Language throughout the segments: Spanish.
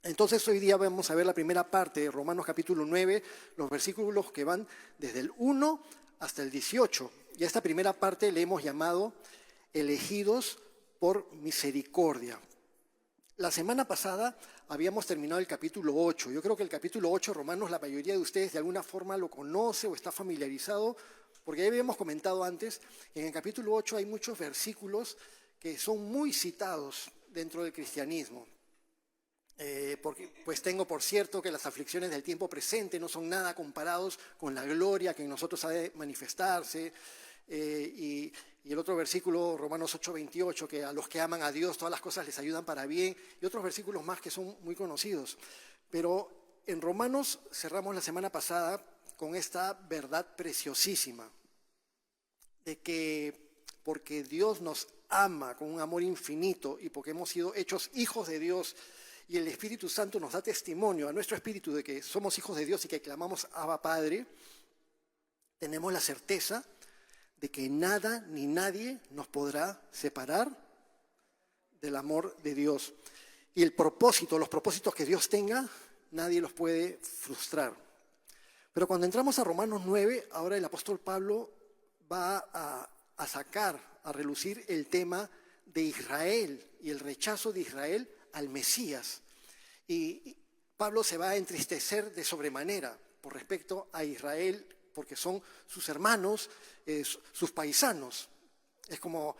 Entonces hoy día vamos a ver la primera parte de Romanos capítulo 9, los versículos que van desde el 1 hasta el 18. Y a esta primera parte le hemos llamado elegidos por misericordia. La semana pasada habíamos terminado el capítulo 8. Yo creo que el capítulo 8 de Romanos la mayoría de ustedes de alguna forma lo conoce o está familiarizado, porque ya habíamos comentado antes, en el capítulo 8 hay muchos versículos que son muy citados dentro del cristianismo. Porque pues tengo por cierto que las aflicciones del tiempo presente no son nada comparados con la gloria que en nosotros ha de manifestarse. Y el otro versículo, Romanos 8:28, que a los que aman a Dios todas las cosas les ayudan para bien, y otros versículos más que son muy conocidos. Pero en Romanos cerramos la semana pasada con esta verdad preciosísima, de que porque Dios nos ama con un amor infinito y porque hemos sido hechos hijos de Dios, y el Espíritu Santo nos da testimonio a nuestro espíritu de que somos hijos de Dios y que clamamos Abba Padre, tenemos la certeza de que nada ni nadie nos podrá separar del amor de Dios. Y el propósito, los propósitos que Dios tenga, nadie los puede frustrar. Pero cuando entramos a Romanos 9, ahora el apóstol Pablo va a sacar, a relucir el tema de Israel y el rechazo de Israel al Mesías. Y Pablo se va a entristecer de sobremanera por respecto a Israel, porque son sus hermanos, sus paisanos. Es como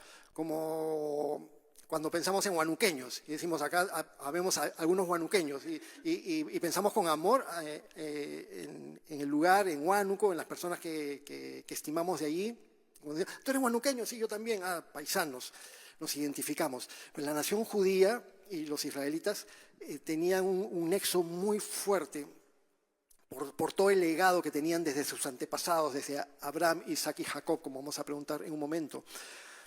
cuando pensamos en huanuqueños y decimos acá habemos algunos huanuqueños y pensamos con amor en el lugar, en Huánuco, en las personas que estimamos de allí. ¿Tú eres huanuqueño? Sí, yo también. Paisanos, nos identificamos. Pues la nación judía y los israelitas tenían un nexo muy fuerte por todo el legado que tenían desde sus antepasados, desde Abraham, Isaac y Jacob, como vamos a preguntar en un momento.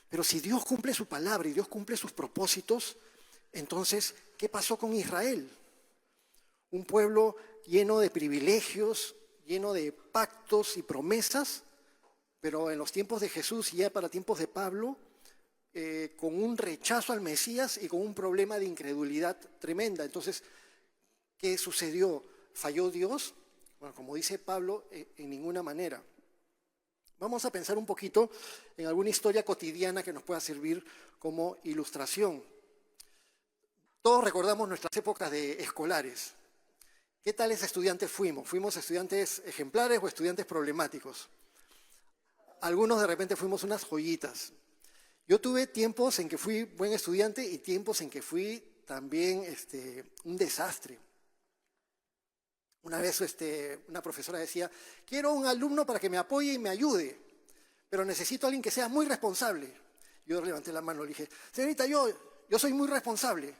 Pero si Dios cumple su palabra y Dios cumple sus propósitos, entonces, ¿qué pasó con Israel? Un pueblo lleno de privilegios, lleno de pactos y promesas, pero en los tiempos de Jesús y ya para tiempos de Pablo, con un rechazo al Mesías y con un problema de incredulidad tremenda. Entonces, ¿qué sucedió? ¿Falló Dios? Bueno, como dice Pablo, en ninguna manera. Vamos a pensar un poquito en alguna historia cotidiana que nos pueda servir como ilustración. Todos recordamos nuestras épocas de escolares. ¿Qué tales estudiantes fuimos? ¿Fuimos estudiantes ejemplares o estudiantes problemáticos? Algunos de repente fuimos unas joyitas. Yo tuve tiempos en que fui buen estudiante y tiempos en que fui también un desastre. Una vez una profesora decía, quiero un alumno para que me apoye y me ayude, pero necesito a alguien que sea muy responsable. Yo levanté la mano y le dije, señorita, yo soy muy responsable.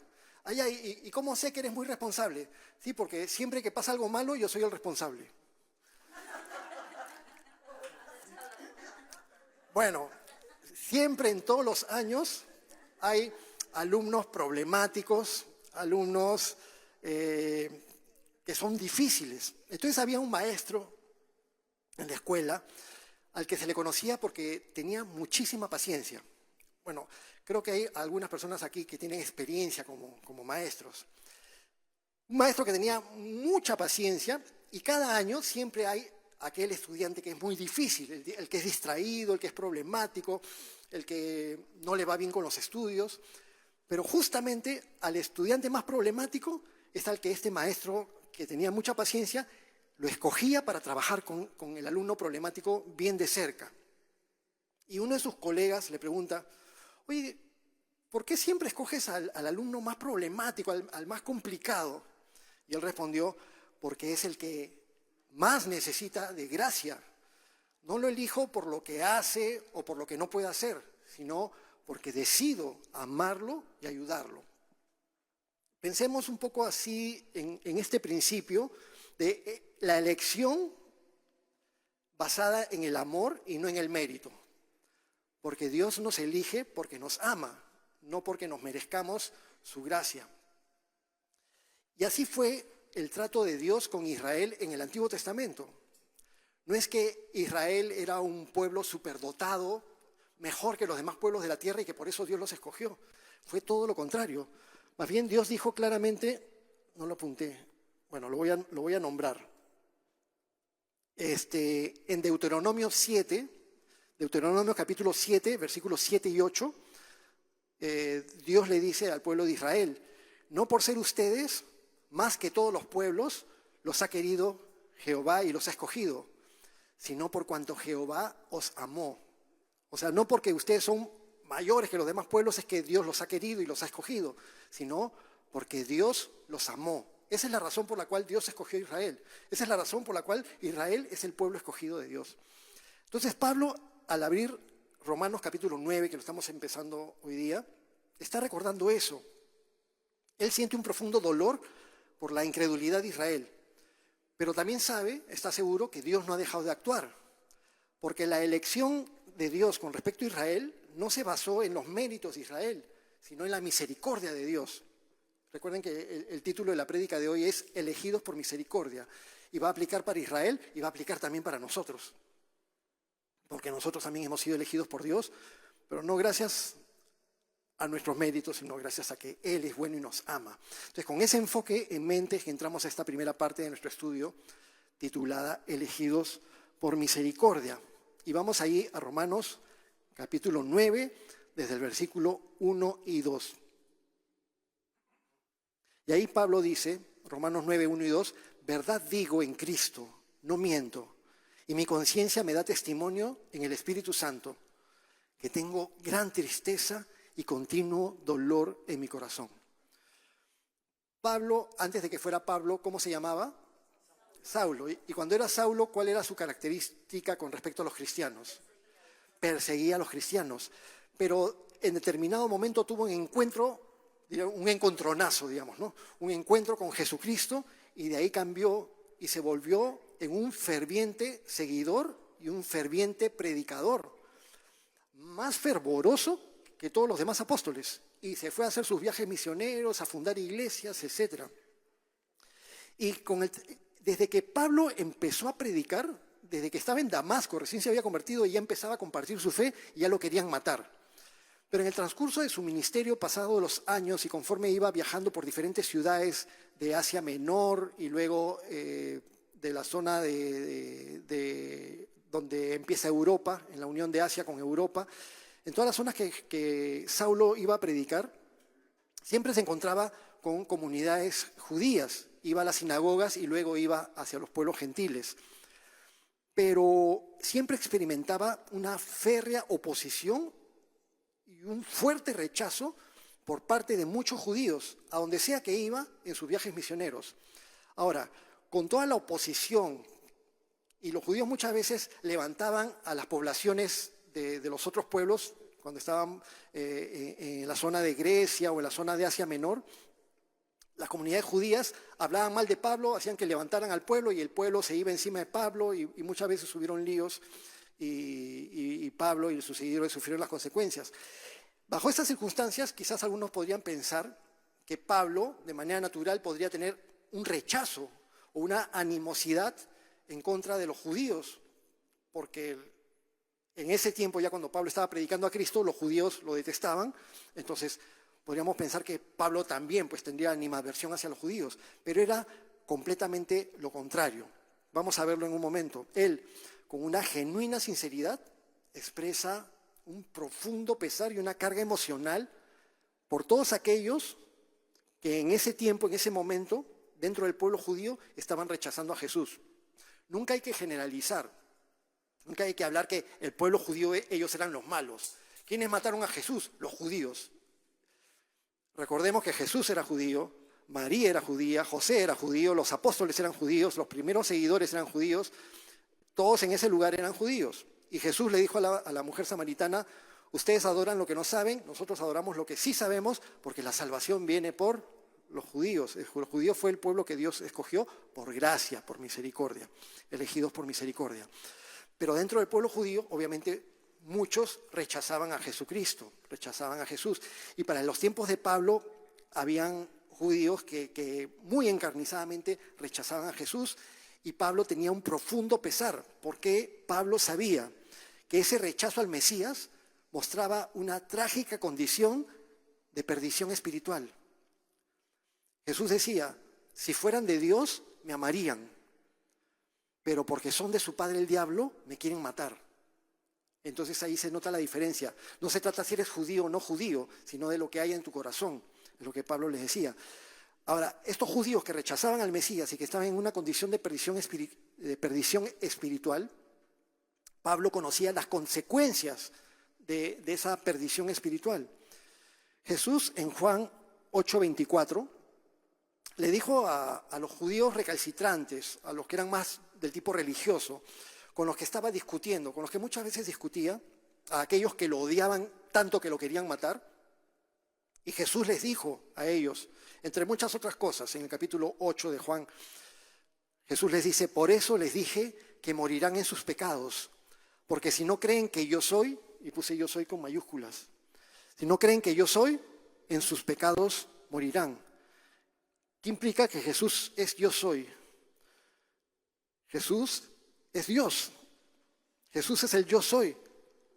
¿Y cómo sé que eres muy responsable? Sí, porque siempre que pasa algo malo, yo soy el responsable. Bueno, siempre en todos los años hay alumnos problemáticos, alumnos que son difíciles. Entonces había un maestro en la escuela al que se le conocía porque tenía muchísima paciencia. Bueno, creo que hay algunas personas aquí que tienen experiencia como maestros. Un maestro que tenía mucha paciencia y cada año siempre hay aquel estudiante que es muy difícil, el que es distraído, el que es problemático, el que no le va bien con los estudios. Pero justamente al estudiante más problemático es al que este maestro, que tenía mucha paciencia, lo escogía para trabajar con el alumno problemático bien de cerca. Y uno de sus colegas le pregunta, oye, ¿por qué siempre escoges al alumno más problemático, al más complicado? Y él respondió, porque es el que más necesita de gracia. No lo elijo por lo que hace o por lo que no puede hacer, sino porque decido amarlo y ayudarlo. Pensemos un poco así en este principio de la elección basada en el amor y no en el mérito. Porque Dios nos elige porque nos ama, no porque nos merezcamos su gracia. Y así fue el trato de Dios con Israel en el Antiguo Testamento. No es que Israel era un pueblo superdotado, mejor que los demás pueblos de la tierra y que por eso Dios los escogió. Fue todo lo contrario. Más bien Dios dijo claramente, no lo apunté. Bueno, lo voy a nombrar. En Deuteronomio 7, Deuteronomio capítulo 7, versículos 7 y 8, Dios le dice al pueblo de Israel: no por ser ustedes más que todos los pueblos, los ha querido Jehová y los ha escogido, sino por cuanto Jehová os amó. O sea, no porque ustedes son mayores que los demás pueblos es que Dios los ha querido y los ha escogido, sino porque Dios los amó. Esa es la razón por la cual Dios escogió a Israel. Esa es la razón por la cual Israel es el pueblo escogido de Dios. Entonces Pablo, al abrir Romanos capítulo 9, que lo estamos empezando hoy día, está recordando eso. Él siente un profundo dolor por la incredulidad de Israel, pero también sabe, está seguro, que Dios no ha dejado de actuar, porque la elección de Dios con respecto a Israel no se basó en los méritos de Israel, sino en la misericordia de Dios. Recuerden que el título de la prédica de hoy es Elegidos por misericordia, y va a aplicar para Israel y va a aplicar también para nosotros, porque nosotros también hemos sido elegidos por Dios, pero no gracias a nuestros méritos, sino gracias a que Él es bueno y nos ama. Entonces, con ese enfoque en mente, que entramos a esta primera parte de nuestro estudio, titulada Elegidos por misericordia. Y vamos ahí a Romanos capítulo 9, desde el versículo 1 y 2. Y ahí Pablo dice, Romanos 9, 1 y 2, verdad digo en Cristo, no miento, y mi conciencia me da testimonio en el Espíritu Santo, que tengo gran tristeza y continuo dolor en mi corazón. Pablo, antes de que fuera Pablo, ¿cómo se llamaba? Saulo. Y cuando era Saulo, ¿cuál era su característica con respecto a los cristianos? Perseguía a los cristianos. Pero en determinado momento tuvo un encuentro, un encontronazo, digamos, ¿no? Un encuentro con Jesucristo, y de ahí cambió y se volvió en un ferviente seguidor y un ferviente predicador. Más fervoroso que todos los demás apóstoles, y se fue a hacer sus viajes misioneros, a fundar iglesias, etc. Y desde que Pablo empezó a predicar, desde que estaba en Damasco, recién se había convertido y ya empezaba a compartir su fe, y ya lo querían matar. Pero en el transcurso de su ministerio, pasado los años, y conforme iba viajando por diferentes ciudades de Asia Menor y luego de la zona de donde empieza Europa, en la unión de Asia con Europa, en todas las zonas que Saulo iba a predicar, siempre se encontraba con comunidades judías. Iba a las sinagogas y luego iba hacia los pueblos gentiles. Pero siempre experimentaba una férrea oposición y un fuerte rechazo por parte de muchos judíos, a donde sea que iba en sus viajes misioneros. Ahora, con toda la oposición, y los judíos muchas veces levantaban a las poblaciones de los otros pueblos, cuando estaban en la zona de Grecia o en la zona de Asia Menor, las comunidades judías hablaban mal de Pablo, hacían que levantaran al pueblo y el pueblo se iba encima de Pablo, y muchas veces hubieron líos y Pablo y sus seguidores sufrieron las consecuencias. Bajo estas circunstancias, quizás algunos podrían pensar que Pablo, de manera natural, podría tener un rechazo o una animosidad en contra de los judíos, porque en ese tiempo, ya cuando Pablo estaba predicando a Cristo, los judíos lo detestaban. Entonces podríamos pensar que Pablo también pues tendría animadversión hacia los judíos, pero era completamente lo contrario. Vamos a verlo en un momento. Él, con una genuina sinceridad, expresa un profundo pesar y una carga emocional por todos aquellos que en ese tiempo, en ese momento, dentro del pueblo judío, estaban rechazando a Jesús. Nunca hay que generalizar, nunca hay que hablar que el pueblo judío, ellos eran los malos. ¿Quiénes mataron a Jesús? Los judíos. Recordemos que Jesús era judío, María era judía, José era judío, los apóstoles eran judíos, los primeros seguidores eran judíos, todos en ese lugar eran judíos. Y Jesús le dijo a la mujer samaritana, ustedes adoran lo que no saben, nosotros adoramos lo que sí sabemos, porque la salvación viene por los judíos. Los judíos fue el pueblo que Dios escogió por gracia, por misericordia, elegidos por misericordia. Pero dentro del pueblo judío, obviamente, muchos rechazaban a Jesucristo, rechazaban a Jesús. Y para los tiempos de Pablo, habían judíos que muy encarnizadamente rechazaban a Jesús, y Pablo tenía un profundo pesar, porque Pablo sabía que ese rechazo al Mesías mostraba una trágica condición de perdición espiritual. Jesús decía, Si fueran de Dios, me amarían, pero porque son de su padre el diablo, me quieren matar. Entonces ahí se nota la diferencia. No se trata si eres judío o no judío, sino de lo que hay en tu corazón, es lo que Pablo les decía. Ahora, estos judíos que rechazaban al Mesías y que estaban en una condición de perdición espiritual, Pablo conocía las consecuencias de esa perdición espiritual. Jesús en Juan 8:24 le dijo a los judíos recalcitrantes, a los que eran más del tipo religioso, con los que estaba discutiendo, con los que muchas veces discutía, a aquellos que lo odiaban tanto que lo querían matar, y Jesús les dijo a ellos, entre muchas otras cosas, en el capítulo 8 de Juan, Jesús les dice, por eso les dije que morirán en sus pecados, porque si no creen que yo soy, y puse yo soy con mayúsculas, si no creen que yo soy, en sus pecados morirán. ¿Qué implica que Jesús es yo soy? Jesús es Dios. Jesús es el yo soy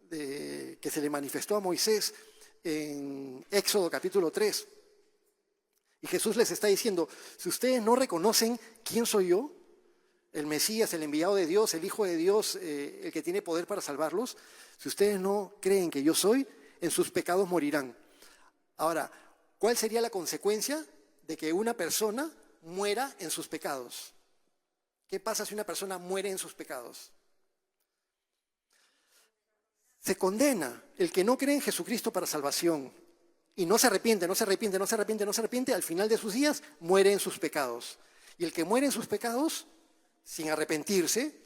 que se le manifestó a Moisés en Éxodo capítulo 3. Y Jesús les está diciendo, si ustedes no reconocen quién soy yo, el Mesías, el enviado de Dios, el Hijo de Dios, el que tiene poder para salvarlos, si ustedes no creen que yo soy, en sus pecados morirán. Ahora, ¿cuál sería la consecuencia de que una persona muera en sus pecados? ¿Qué pasa si una persona muere en sus pecados? Se condena. El que no cree en Jesucristo para salvación y no se arrepiente, al final de sus días muere en sus pecados. Y el que muere en sus pecados, sin arrepentirse,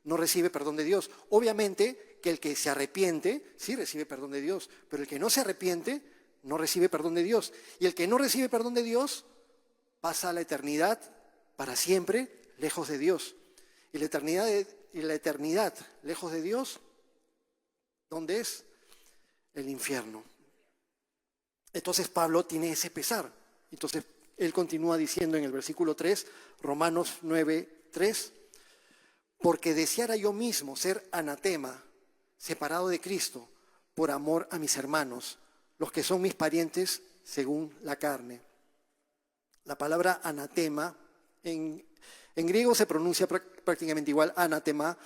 no recibe perdón de Dios. Obviamente que el que se arrepiente, sí recibe perdón de Dios, pero el que no se arrepiente, no recibe perdón de Dios. Y el que no recibe perdón de Dios, pasa a la eternidad para siempre lejos de Dios. Y la eternidad lejos de Dios, ¿dónde es? El infierno. Entonces Pablo tiene ese pesar. Entonces él continúa diciendo en el versículo 3, Romanos 9:3, porque deseara yo mismo ser anatema, separado de Cristo, por amor a mis hermanos, los que son mis parientes según la carne. La palabra anatema en griego se pronuncia prácticamente igual, anatema,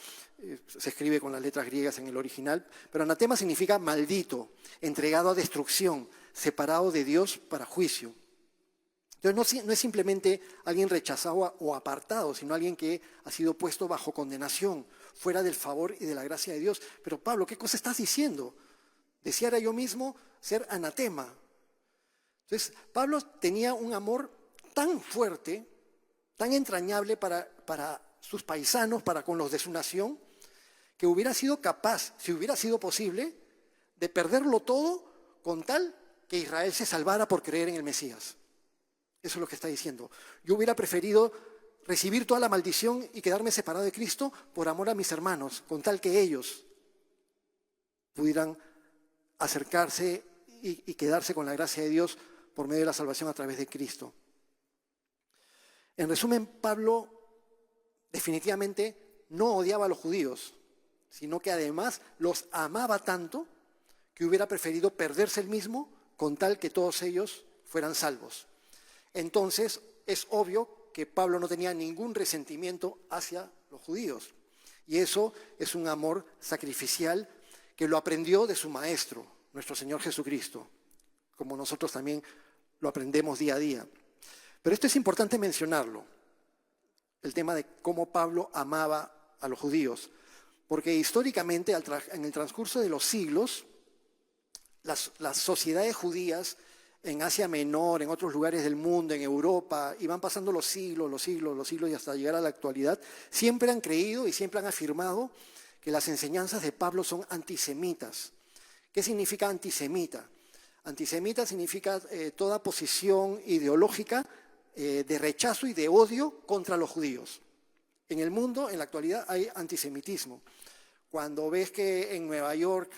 se escribe con las letras griegas en el original, pero anatema significa maldito, entregado a destrucción, separado de Dios para juicio. Entonces no es simplemente alguien rechazado o apartado, sino alguien que ha sido puesto bajo condenación, fuera del favor y de la gracia de Dios. Pero Pablo, ¿qué cosa estás diciendo? Deseara yo mismo ser anatema. Entonces Pablo tenía un amor tan fuerte, tan entrañable para sus paisanos, para con los de su nación, que hubiera sido capaz, si hubiera sido posible, de perderlo todo con tal que Israel se salvara por creer en el Mesías. Eso es lo que está diciendo. Yo hubiera preferido recibir toda la maldición y quedarme separado de Cristo por amor a mis hermanos, con tal que ellos pudieran acercarse y quedarse con la gracia de Dios por medio de la salvación a través de Cristo. En resumen, Pablo definitivamente no odiaba a los judíos, sino que además los amaba tanto que hubiera preferido perderse él mismo con tal que todos ellos fueran salvos. Entonces, es obvio que Pablo no tenía ningún resentimiento hacia los judíos. Y eso es un amor sacrificial que lo aprendió de su maestro, nuestro Señor Jesucristo, como nosotros también lo aprendemos día a día. Pero esto es importante mencionarlo, el tema de cómo Pablo amaba a los judíos, porque históricamente, en el transcurso de los siglos, las sociedades judías en Asia Menor, en otros lugares del mundo, en Europa, y van pasando los siglos, y hasta llegar a la actualidad, siempre han creído y siempre han afirmado que las enseñanzas de Pablo son antisemitas. ¿Qué significa antisemita? Antisemita significa toda posición ideológica de rechazo y de odio contra los judíos. En el mundo, en la actualidad, hay antisemitismo. Cuando ves que en Nueva York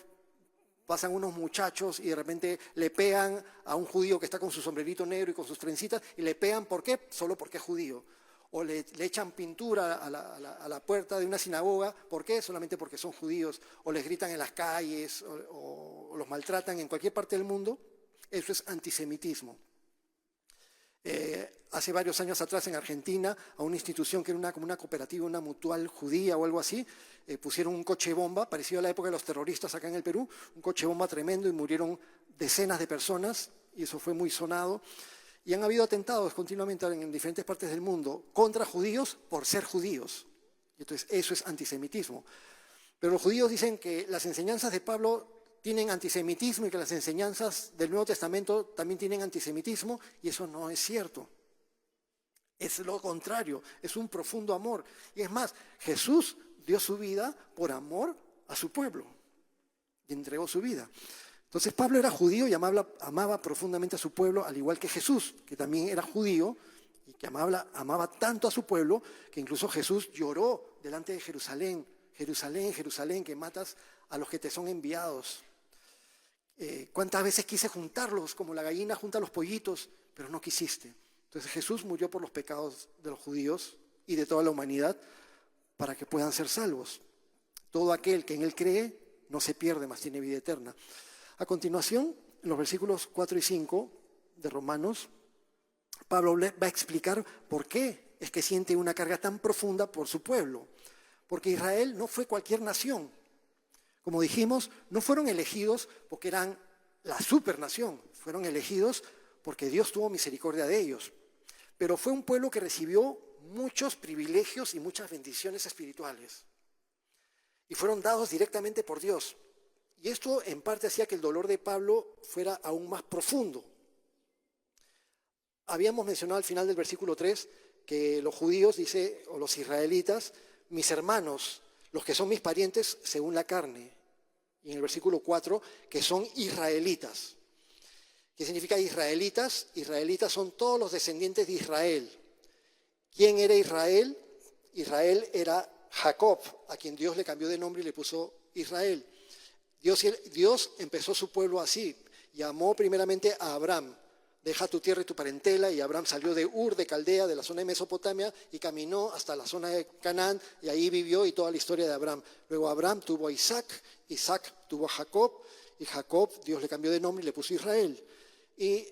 pasan unos muchachos y de repente le pegan a un judío que está con su sombrerito negro y con sus trencitas, y le pegan, ¿por qué? Solo porque es judío. O le echan pintura a la puerta de una sinagoga, ¿por qué? Solamente porque son judíos. O les gritan en las calles, o los maltratan en cualquier parte del mundo. Eso es antisemitismo. hace varios años atrás en Argentina, a una institución que era como una cooperativa, una mutual judía o algo así, pusieron un coche bomba, parecido a la época de los terroristas acá en el Perú, un coche bomba tremendo y murieron decenas de personas, y eso fue muy sonado. Y han habido atentados continuamente en diferentes partes del mundo contra judíos por ser judíos. Entonces, eso es antisemitismo. Pero los judíos dicen que las enseñanzas de Pablo tienen antisemitismo y que las enseñanzas del Nuevo Testamento también tienen antisemitismo, y eso no es cierto. Es lo contrario, es un profundo amor. Y es más, Jesús dio su vida por amor a su pueblo y entregó su vida. Entonces Pablo era judío y amaba profundamente a su pueblo, al igual que Jesús, que también era judío y que amaba tanto a su pueblo, que incluso Jesús lloró delante de Jerusalén. Jerusalén, Jerusalén, que matas a los que te son enviados. ¿Cuántas veces quise juntarlos como la gallina junta los pollitos, pero no quisiste? Entonces Jesús murió por los pecados de los judíos y de toda la humanidad para que puedan ser salvos. Todo aquel que en Él cree no se pierde, mas tiene vida eterna. A continuación, en los versículos 4 y 5 de Romanos, Pablo va a explicar por qué es que siente una carga tan profunda por su pueblo. Porque Israel no fue cualquier nación. Como dijimos, no fueron elegidos porque eran la supernación, fueron elegidos porque Dios tuvo misericordia de ellos. Pero fue un pueblo que recibió muchos privilegios y muchas bendiciones espirituales. Y fueron dados directamente por Dios. Y esto en parte hacía que el dolor de Pablo fuera aún más profundo. Habíamos mencionado al final del versículo 3 que los judíos, dice, o los israelitas, mis hermanos, los que son mis parientes según la carne. Y en el versículo 4, que son israelitas. ¿Qué significa israelitas? Israelitas son todos los descendientes de Israel. ¿Quién era Israel? Israel era Jacob, a quien Dios le cambió de nombre y le puso Israel. Dios empezó su pueblo así. Llamó primeramente a Abraham. Deja tu tierra y tu parentela, y Abraham salió de Ur, de Caldea, de la zona de Mesopotamia, y caminó hasta la zona de Canaán, y ahí vivió, y toda la historia de Abraham. Luego Abraham tuvo a Isaac, Isaac tuvo a Jacob, y Jacob, Dios le cambió de nombre y le puso Israel. Y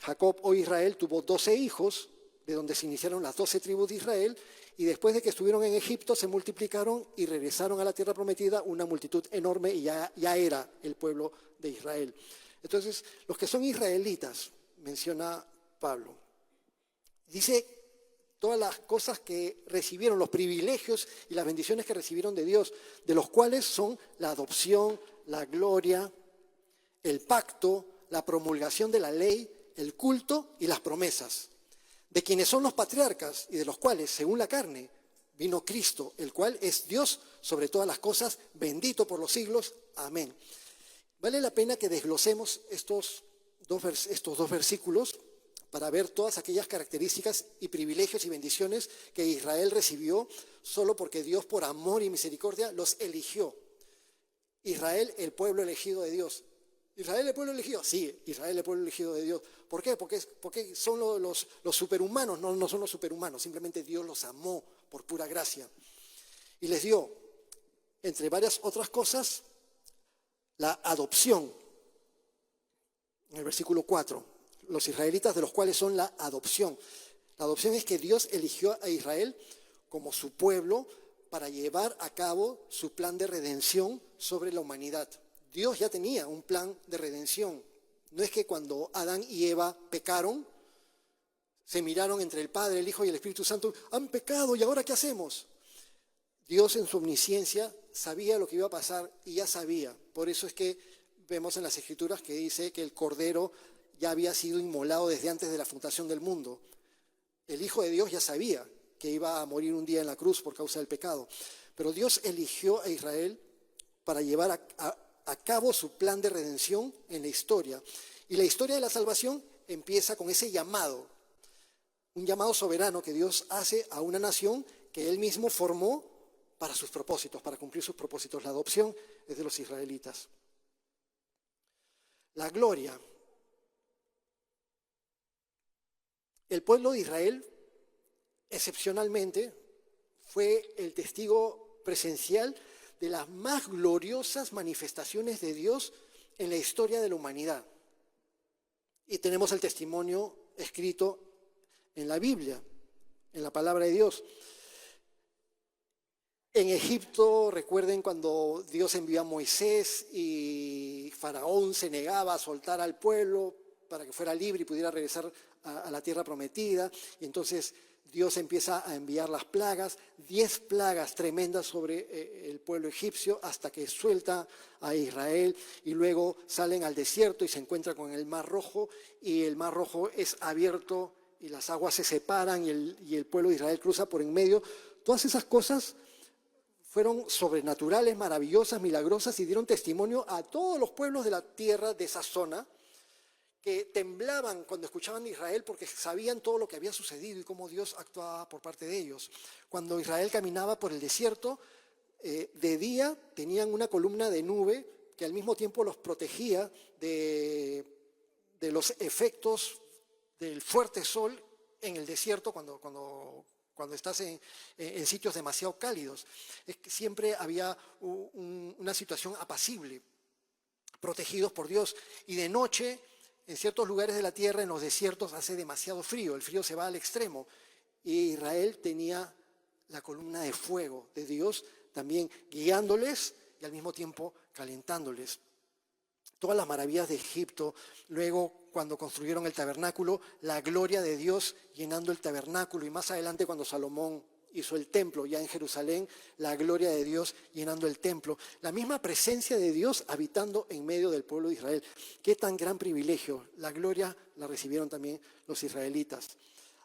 Jacob o Israel tuvo 12 hijos, de donde se iniciaron las 12 tribus de Israel, y después de que estuvieron en Egipto se multiplicaron y regresaron a la tierra prometida una multitud enorme, y ya era el pueblo de Israel. Entonces, los que son israelitas, menciona Pablo, dice todas las cosas que recibieron, los privilegios y las bendiciones que recibieron de Dios, de los cuales son la adopción, la gloria, el pacto, la promulgación de la ley, el culto y las promesas, de quienes son los patriarcas y de los cuales, según la carne, vino Cristo, el cual es Dios sobre todas las cosas, bendito por los siglos. Amén. Vale la pena que desglosemos estos dos versículos para ver todas aquellas características y privilegios y bendiciones que Israel recibió solo porque Dios, por amor y misericordia, los eligió. Israel, el pueblo elegido de Dios. ¿Israel, el pueblo elegido? Sí, Israel, el pueblo elegido de Dios. ¿Por qué? Porque son los superhumanos. No son los superhumanos, simplemente Dios los amó por pura gracia. Y les dio, entre varias otras cosas, la adopción. En el versículo 4, los israelitas, de los cuales son la adopción. La adopción es que Dios eligió a Israel como su pueblo para llevar a cabo su plan de redención sobre la humanidad. Dios ya tenía un plan de redención. No es que cuando Adán y Eva pecaron, se miraron entre el Padre, el Hijo y el Espíritu Santo, han pecado, ¿y ahora qué hacemos? Dios en su omnisciencia sabía lo que iba a pasar y ya sabía. Por eso es que vemos en las Escrituras que dice que el Cordero ya había sido inmolado desde antes de la fundación del mundo. El Hijo de Dios ya sabía que iba a morir un día en la cruz por causa del pecado. Pero Dios eligió a Israel para llevar a cabo su plan de redención en la historia. Y la historia de la salvación empieza con ese llamado, un llamado soberano que Dios hace a una nación que Él mismo formó para sus propósitos, para cumplir sus propósitos. La adopción es de los israelitas. La gloria. El pueblo de Israel, excepcionalmente, fue el testigo presencial de las más gloriosas manifestaciones de Dios en la historia de la humanidad. Y tenemos el testimonio escrito en la Biblia, en la palabra de Dios. En Egipto, recuerden cuando Dios envió a Moisés y Faraón se negaba a soltar al pueblo para que fuera libre y pudiera regresar a la tierra prometida. Y entonces Dios empieza a enviar las plagas, 10 plagas tremendas sobre el pueblo egipcio hasta que suelta a Israel y luego salen al desierto y se encuentran con el Mar Rojo y el Mar Rojo es abierto y las aguas se separan y el pueblo de Israel cruza por en medio. Todas esas cosas fueron sobrenaturales, maravillosas, milagrosas y dieron testimonio a todos los pueblos de la tierra de esa zona que temblaban cuando escuchaban a Israel porque sabían todo lo que había sucedido y cómo Dios actuaba por parte de ellos. Cuando Israel caminaba por el desierto, de día tenían una columna de nube que al mismo tiempo los protegía de los efectos del fuerte sol en el desierto cuando estás en sitios demasiado cálidos. Es que siempre había una situación apacible, protegidos por Dios. Y de noche, en ciertos lugares de la tierra, en los desiertos, hace demasiado frío, el frío se va al extremo. Y Israel tenía la columna de fuego de Dios también guiándoles y al mismo tiempo calentándoles. Todas las maravillas de Egipto, luego cuando construyeron el tabernáculo, la gloria de Dios llenando el tabernáculo y más adelante cuando Salomón hizo el templo ya en Jerusalén, la gloria de Dios llenando el templo, la misma presencia de Dios habitando en medio del pueblo de Israel. Qué tan gran privilegio, la gloria la recibieron también los israelitas.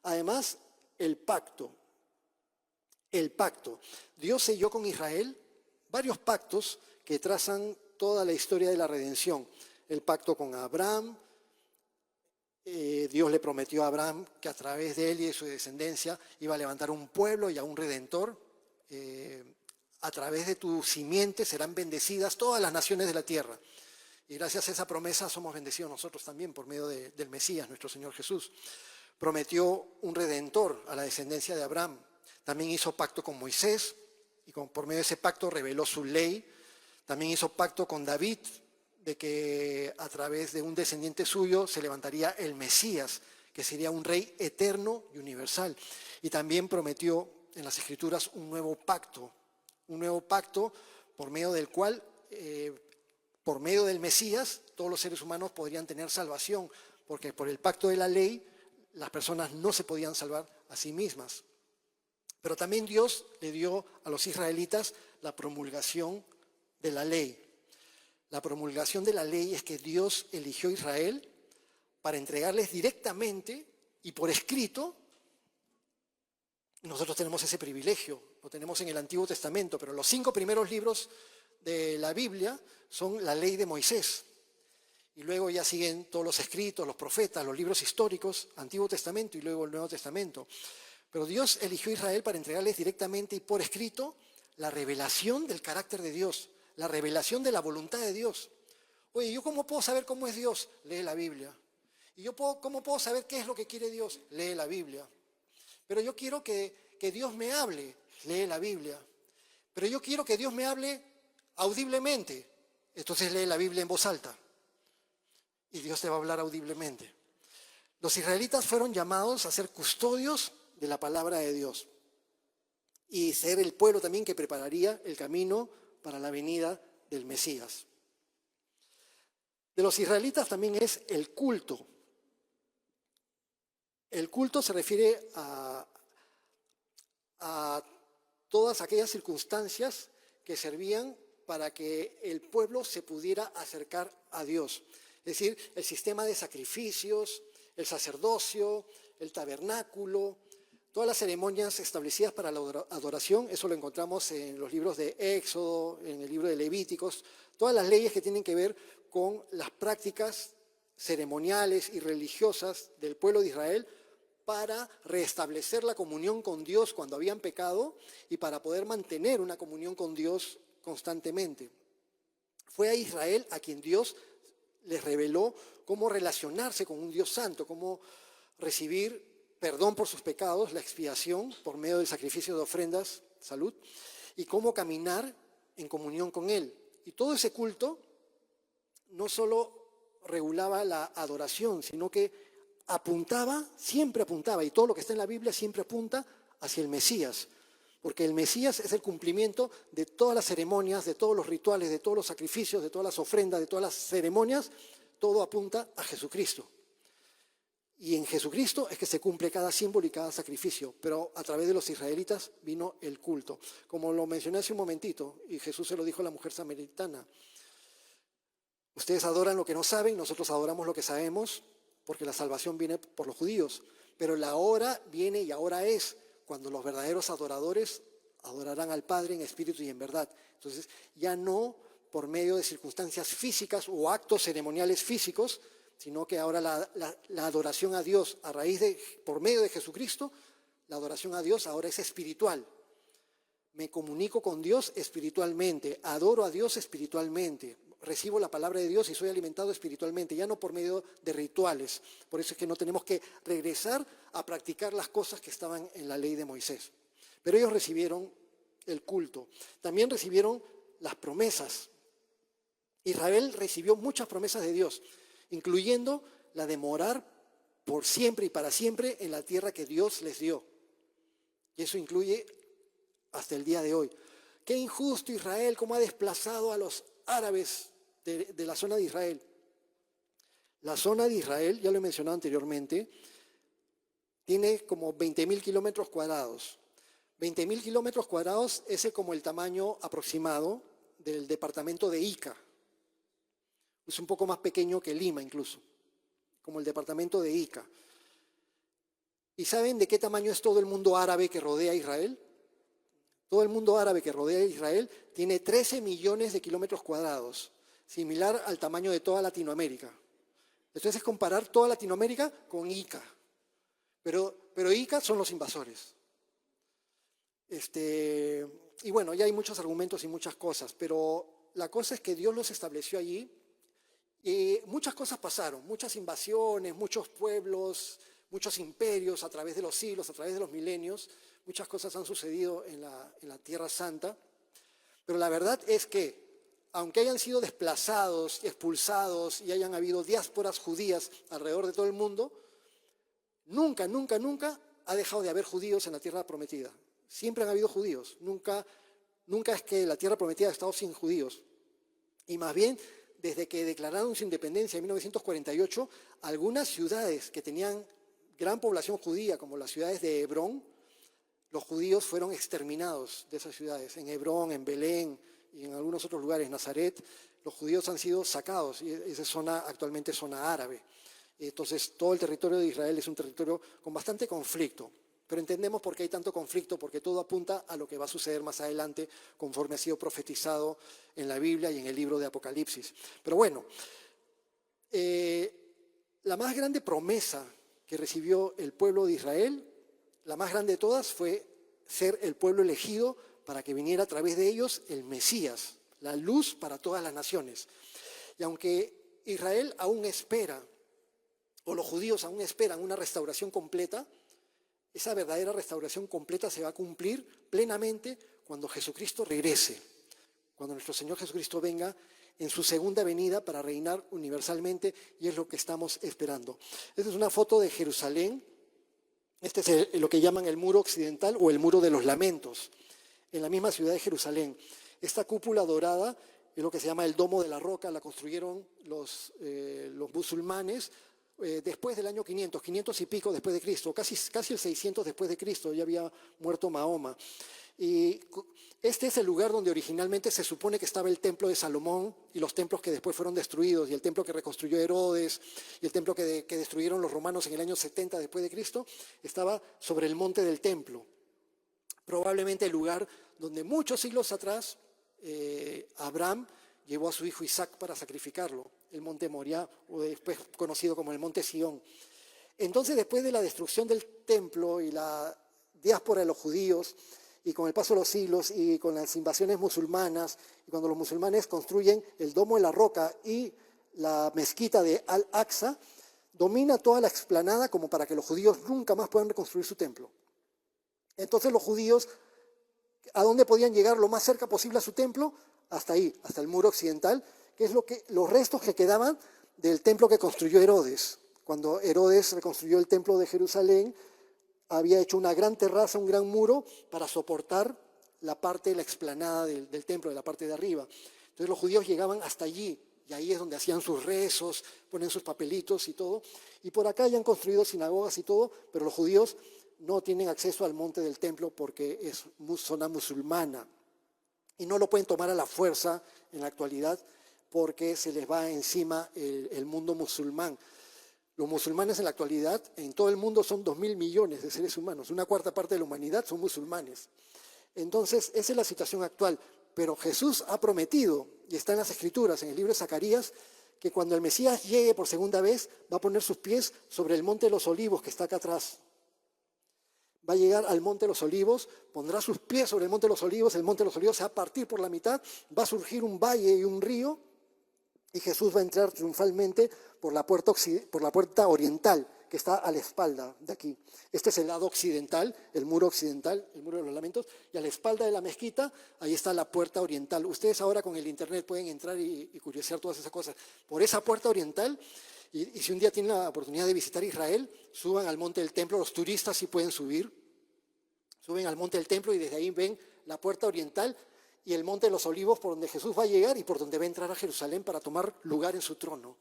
Además, el pacto. Dios selló con Israel varios pactos que trazan toda la historia de la redención. El pacto con Abraham, Dios le prometió a Abraham que a través de él y de su descendencia iba a levantar un pueblo y a un redentor. A través de tu simiente serán bendecidas todas las naciones de la tierra. Y gracias a esa promesa somos bendecidos nosotros también por medio del Mesías, nuestro Señor Jesús. Prometió un redentor a la descendencia de Abraham. También hizo pacto con Moisés y por medio de ese pacto reveló su ley. También hizo pacto con David de que a través de un descendiente suyo se levantaría el Mesías, que sería un rey eterno y universal. Y también prometió en las Escrituras un nuevo pacto por medio del cual, por medio del Mesías, todos los seres humanos podrían tener salvación, porque por el pacto de la ley las personas no se podían salvar a sí mismas. Pero también Dios le dio a los israelitas la promulgación de la ley. La promulgación de la ley es que Dios eligió a Israel para entregarles directamente y por escrito. Nosotros tenemos ese privilegio, lo tenemos en el Antiguo Testamento, pero los 5 primeros libros de la Biblia son la ley de Moisés. Y luego ya siguen todos los escritos, los profetas, los libros históricos, Antiguo Testamento y luego el Nuevo Testamento. Pero Dios eligió a Israel para entregarles directamente y por escrito la revelación del carácter de Dios, la revelación de la voluntad de Dios. Oye, ¿yo cómo puedo saber cómo es Dios? Lee la Biblia. ¿Y cómo puedo saber qué es lo que quiere Dios? Lee la Biblia. Pero yo quiero que Dios me hable. Lee la Biblia. Pero yo quiero que Dios me hable audiblemente. Entonces lee la Biblia en voz alta. Y Dios te va a hablar audiblemente. Los israelitas fueron llamados a ser custodios de la palabra de Dios y ser el pueblo también que prepararía el camino para la venida del Mesías. De los israelitas también es el culto. El culto se refiere a todas aquellas circunstancias que servían para que el pueblo se pudiera acercar a Dios. Es decir, el sistema de sacrificios, el sacerdocio, el tabernáculo, todas las ceremonias establecidas para la adoración, eso lo encontramos en los libros de Éxodo, en el libro de Levíticos, todas las leyes que tienen que ver con las prácticas ceremoniales y religiosas del pueblo de Israel para restablecer la comunión con Dios cuando habían pecado y para poder mantener una comunión con Dios constantemente. Fue a Israel a quien Dios les reveló cómo relacionarse con un Dios santo, cómo recibir perdón por sus pecados, la expiación por medio del sacrificio de ofrendas, salud, y cómo caminar en comunión con Él. Y todo ese culto no solo regulaba la adoración, sino que siempre apuntaba, y todo lo que está en la Biblia siempre apunta hacia el Mesías, porque el Mesías es el cumplimiento de todas las ceremonias, de todos los rituales, de todos los sacrificios, de todas las ofrendas, de todas las ceremonias, todo apunta a Jesucristo. Y en Jesucristo es que se cumple cada símbolo y cada sacrificio, pero a través de los israelitas vino el culto. Como lo mencioné hace un momentito, y Jesús se lo dijo a la mujer samaritana, ustedes adoran lo que no saben, nosotros adoramos lo que sabemos, porque la salvación viene por los judíos, pero la hora viene y ahora es cuando los verdaderos adoradores adorarán al Padre en espíritu y en verdad. Entonces, ya no por medio de circunstancias físicas o actos ceremoniales físicos, sino que ahora la adoración a Dios por medio de Jesucristo, la adoración a Dios ahora es espiritual. Me comunico con Dios espiritualmente, adoro a Dios espiritualmente, recibo la palabra de Dios y soy alimentado espiritualmente, ya no por medio de rituales. Por eso es que no tenemos que regresar a practicar las cosas que estaban en la ley de Moisés. Pero ellos recibieron el culto, también recibieron las promesas. Israel recibió muchas promesas de Dios, incluyendo la de morar por siempre y para siempre en la tierra que Dios les dio. Y eso incluye hasta el día de hoy. Qué injusto Israel, cómo ha desplazado a los árabes de la zona de Israel. La zona de Israel, ya lo he mencionado anteriormente, tiene como 20.000 kilómetros cuadrados. 20.000 kilómetros cuadrados es como el tamaño aproximado del departamento de Ica. Es un poco más pequeño que Lima incluso, como el departamento de Ica. ¿Y saben de qué tamaño es todo el mundo árabe que rodea a Israel? Todo el mundo árabe que rodea a Israel tiene 13 millones de kilómetros cuadrados, similar al tamaño de toda Latinoamérica. Entonces es comparar toda Latinoamérica con Ica. Pero Ica son los invasores. Y bueno, ya hay muchos argumentos y muchas cosas, pero la cosa es que Dios los estableció allí. Y muchas cosas pasaron, muchas invasiones, muchos pueblos, muchos imperios a través de los siglos, a través de los milenios. Muchas cosas han sucedido en la Tierra Santa. Pero la verdad es que, aunque hayan sido desplazados y expulsados y hayan habido diásporas judías alrededor de todo el mundo, nunca ha dejado de haber judíos en la Tierra Prometida. Siempre han habido judíos. Nunca es que la Tierra Prometida ha estado sin judíos. Y más bien, desde que declararon su independencia en 1948, algunas ciudades que tenían gran población judía, como las ciudades de Hebrón, los judíos fueron exterminados de esas ciudades. En Hebrón, en Belén y en algunos otros lugares, Nazaret, los judíos han sido sacados y esa zona actualmente es zona árabe. Entonces, todo el territorio de Israel es un territorio con bastante conflicto. Pero entendemos por qué hay tanto conflicto, porque todo apunta a lo que va a suceder más adelante conforme ha sido profetizado en la Biblia y en el libro de Apocalipsis. Pero bueno, la más grande promesa que recibió el pueblo de Israel, la más grande de todas, fue ser el pueblo elegido para que viniera a través de ellos el Mesías, la luz para todas las naciones. Y aunque Israel aún espera, o los judíos aún esperan una restauración completa, esa verdadera restauración completa se va a cumplir plenamente cuando Jesucristo regrese, cuando nuestro Señor Jesucristo venga en su segunda venida para reinar universalmente, y es lo que estamos esperando. Esta es una foto de Jerusalén. Este es lo que llaman el muro occidental o el muro de los lamentos, en la misma ciudad de Jerusalén. Esta cúpula dorada es lo que se llama el Domo de la Roca, la construyeron los musulmanes después del año 500 y pico después de Cristo, casi el 600 después de Cristo, ya había muerto Mahoma. Y este es el lugar donde originalmente se supone que estaba el templo de Salomón y los templos que después fueron destruidos, y el templo que reconstruyó Herodes, y el templo que destruyeron los romanos en el año 70 después de Cristo, estaba sobre el monte del templo. Probablemente el lugar donde muchos siglos atrás Abraham llevó a su hijo Isaac para sacrificarlo, el monte Moriah, o después conocido como el monte Sión. Entonces, después de la destrucción del templo y la diáspora de los judíos, y con el paso de los siglos y con las invasiones musulmanas, y cuando los musulmanes construyen el Domo de la Roca y la mezquita de Al-Aqsa, domina toda la explanada como para que los judíos nunca más puedan reconstruir su templo. Entonces los judíos, ¿a dónde podían llegar lo más cerca posible a su templo? Hasta ahí, hasta el muro occidental, que es los restos que quedaban del templo que construyó Herodes, Cuando Herodes reconstruyó el templo de Jerusalén, había hecho una gran terraza, un gran muro para soportar la parte de la explanada del templo, de la parte de arriba. Entonces los judíos llegaban hasta allí, y ahí es donde hacían sus rezos, ponen sus papelitos y todo. Y por acá ya han construido sinagogas y todo, pero los judíos no tienen acceso al monte del templo porque es zona musulmana. Y no lo pueden tomar a la fuerza en la actualidad porque se les va encima el mundo musulmán. Los musulmanes en la actualidad, en todo el mundo, son 2.000 millones de seres humanos. Una cuarta parte de la humanidad son musulmanes. Entonces, esa es la situación actual. Pero Jesús ha prometido, y está en las Escrituras, en el libro de Zacarías, que cuando el Mesías llegue por segunda vez, va a poner sus pies sobre el Monte de los Olivos, que está acá atrás. Va a llegar al Monte de los Olivos, pondrá sus pies sobre el Monte de los Olivos se va a partir por la mitad, va a surgir un valle y un río, y Jesús va a entrar triunfalmente por la puerta oriental, que está a la espalda de aquí. Este es el lado occidental, el muro occidental, el muro de los lamentos, y a la espalda de la mezquita, ahí está la puerta oriental. Ustedes ahora con el internet pueden entrar y curiosear todas esas cosas. Por esa puerta oriental, y si un día tienen la oportunidad de visitar Israel, suban al monte del templo, los turistas sí pueden subir, suben al monte del templo y desde ahí ven la puerta oriental y el monte de los olivos por donde Jesús va a llegar y por donde va a entrar a Jerusalén para tomar lugar en su trono.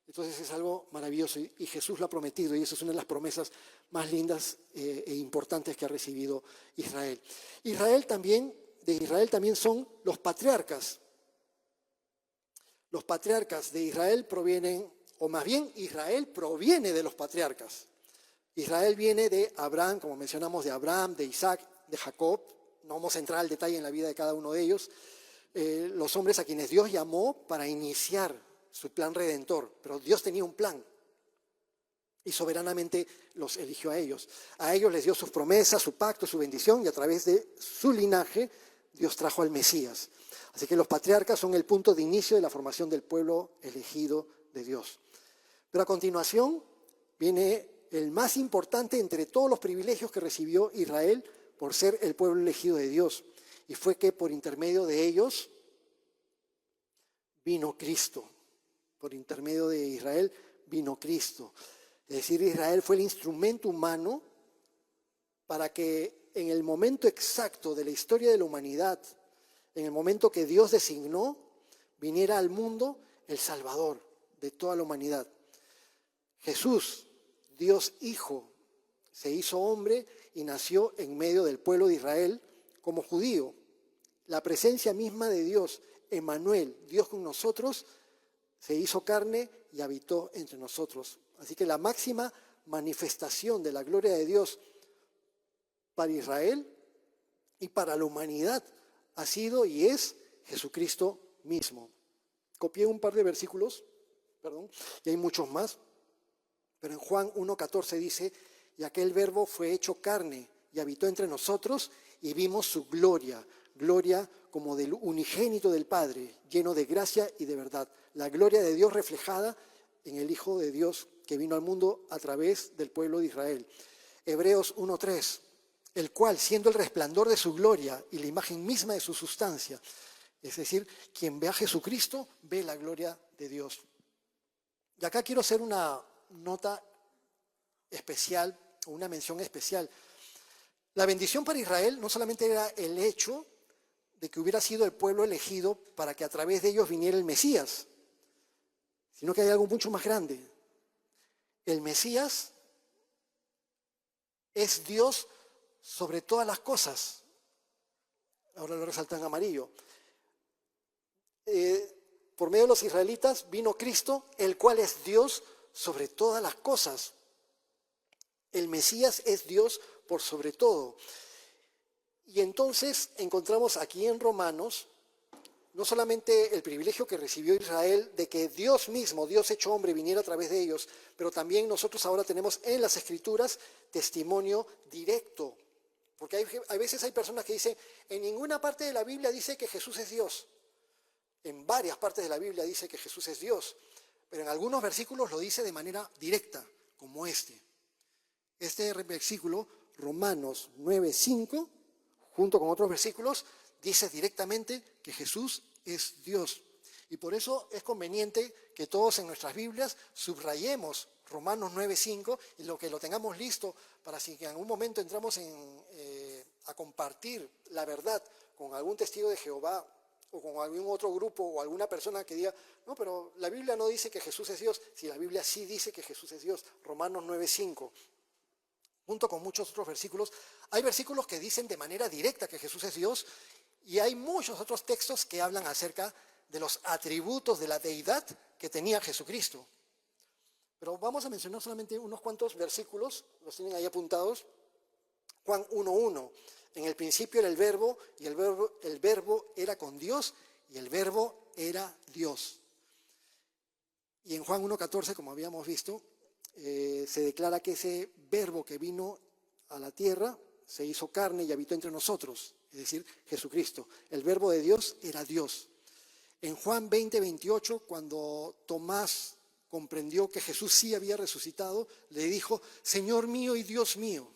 Entonces es algo maravilloso y Jesús lo ha prometido y esa es una de las promesas más lindas e importantes que ha recibido Israel. De Israel también son los patriarcas. Los patriarcas de Israel provienen, o más bien Israel proviene de los patriarcas. Israel viene de Abraham, como mencionamos, de Abraham, de Isaac, de Jacob. No vamos a entrar al detalle en la vida de cada uno de ellos. Los hombres a quienes Dios llamó para iniciar su plan redentor, pero Dios tenía un plan y soberanamente los eligió a ellos. A ellos les dio sus promesas, su pacto, su bendición y a través de su linaje Dios trajo al Mesías. Así que los patriarcas son el punto de inicio de la formación del pueblo elegido de Dios. Pero a continuación viene el más importante entre todos los privilegios que recibió Israel por ser el pueblo elegido de Dios. Y fue que por intermedio de ellos vino Cristo. Por intermedio de Israel vino Cristo. Es decir, Israel fue el instrumento humano para que en el momento exacto de la historia de la humanidad, en el momento que Dios designó, viniera al mundo el Salvador de toda la humanidad. Jesús, Dios Hijo, se hizo hombre y nació en medio del pueblo de Israel como judío. La presencia misma de Dios, Emmanuel, Dios con nosotros, se hizo carne y habitó entre nosotros. Así que la máxima manifestación de la gloria de Dios para Israel y para la humanidad ha sido y es Jesucristo mismo. Copié un par de versículos, y hay muchos más, pero en Juan 1:14 dice, y aquel verbo fue hecho carne y habitó entre nosotros y vimos su gloria, gloria como del unigénito del Padre, lleno de gracia y de verdad. La gloria de Dios reflejada en el Hijo de Dios que vino al mundo a través del pueblo de Israel. Hebreos 1:3, el cual, siendo el resplandor de su gloria y la imagen misma de su sustancia, es decir, quien ve a Jesucristo, ve la gloria de Dios. Y acá quiero hacer una nota especial, o una mención especial. La bendición para Israel no solamente era el hecho de que hubiera sido el pueblo elegido para que a través de ellos viniera el Mesías, sino que hay algo mucho más grande. El Mesías es Dios sobre todas las cosas. Ahora lo resalta en amarillo. Por medio de los israelitas vino Cristo, el cual es Dios sobre todas las cosas. El Mesías es Dios por sobre todo. Y entonces encontramos aquí en Romanos no solamente el privilegio que recibió Israel de que Dios mismo, Dios hecho hombre, viniera a través de ellos, pero también nosotros ahora tenemos en las Escrituras testimonio directo. Porque hay veces hay personas que dicen, en ninguna parte de la Biblia dice que Jesús es Dios. En varias partes de la Biblia dice que Jesús es Dios, pero en algunos versículos lo dice de manera directa, como este. Este versículo, Romanos 9:5, junto con otros versículos, dice directamente que Jesús es Dios. Y por eso es conveniente que todos en nuestras Biblias subrayemos Romanos 9:5, y lo que lo tengamos listo para si en algún momento entramos a compartir la verdad con algún testigo de Jehová o con algún otro grupo o alguna persona que diga, no, pero la Biblia no dice que Jesús es Dios. Si la Biblia sí dice que Jesús es Dios, Romanos 9:5, junto con muchos otros versículos. Hay versículos que dicen de manera directa que Jesús es Dios y hay muchos otros textos que hablan acerca de los atributos de la deidad que tenía Jesucristo. Pero vamos a mencionar solamente unos cuantos versículos, los tienen ahí apuntados. Juan 1:1, en el principio era el verbo, y el verbo era con Dios, y el verbo era Dios. Y en Juan 1:14, como habíamos visto, se declara que ese verbo que vino a la tierra se hizo carne y habitó entre nosotros, es decir, Jesucristo. El verbo de Dios era Dios. En Juan 20:28, cuando Tomás comprendió que Jesús sí había resucitado, le dijo, Señor mío y Dios mío.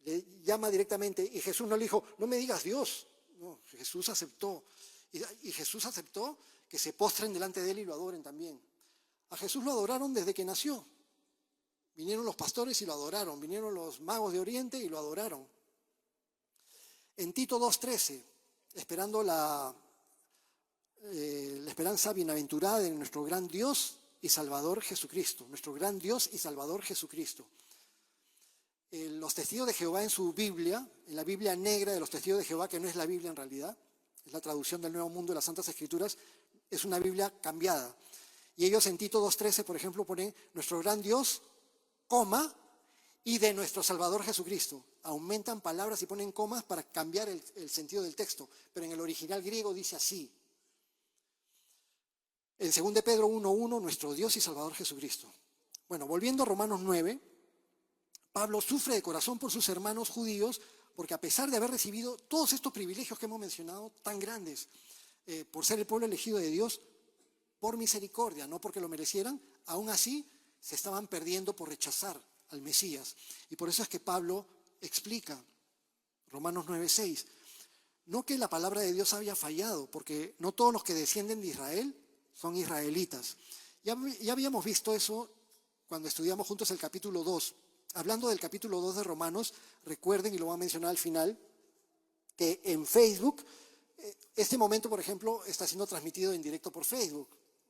Le llama directamente y Jesús no le dijo, no me digas Dios. No, Jesús aceptó. Y Jesús aceptó que se postren delante de él y lo adoren también. A Jesús lo adoraron desde que nació. Vinieron los pastores y lo adoraron. Vinieron los magos de Oriente y lo adoraron. En Tito 2:13, esperando la esperanza bienaventurada de nuestro gran Dios y Salvador Jesucristo. Nuestro gran Dios y Salvador Jesucristo. Los testigos de Jehová en su Biblia, en la Biblia negra de los testigos de Jehová, que no es la Biblia en realidad, es la traducción del Nuevo Mundo de las Santas Escrituras, es una Biblia cambiada. Y ellos en Tito 2:13, por ejemplo, ponen nuestro gran Dios, coma, y de nuestro Salvador Jesucristo. Aumentan palabras y ponen comas para cambiar el sentido del texto, pero en el original griego dice así. En 2 Pedro 1:1, nuestro Dios y Salvador Jesucristo. Bueno, volviendo a Romanos 9, Pablo sufre de corazón por sus hermanos judíos, porque a pesar de haber recibido todos estos privilegios que hemos mencionado, tan grandes, por ser el pueblo elegido de Dios, por misericordia, no porque lo merecieran, aún así se estaban perdiendo por rechazar al Mesías. Y por eso es que Pablo explica, Romanos 9:6, no que la palabra de Dios había fallado, porque no todos los que descienden de Israel son israelitas. Ya habíamos visto eso cuando estudiamos juntos el capítulo 2. Hablando del capítulo 2 de Romanos, recuerden, y lo voy a mencionar al final, que en Facebook, este momento, por ejemplo, está siendo transmitido en directo por Facebook.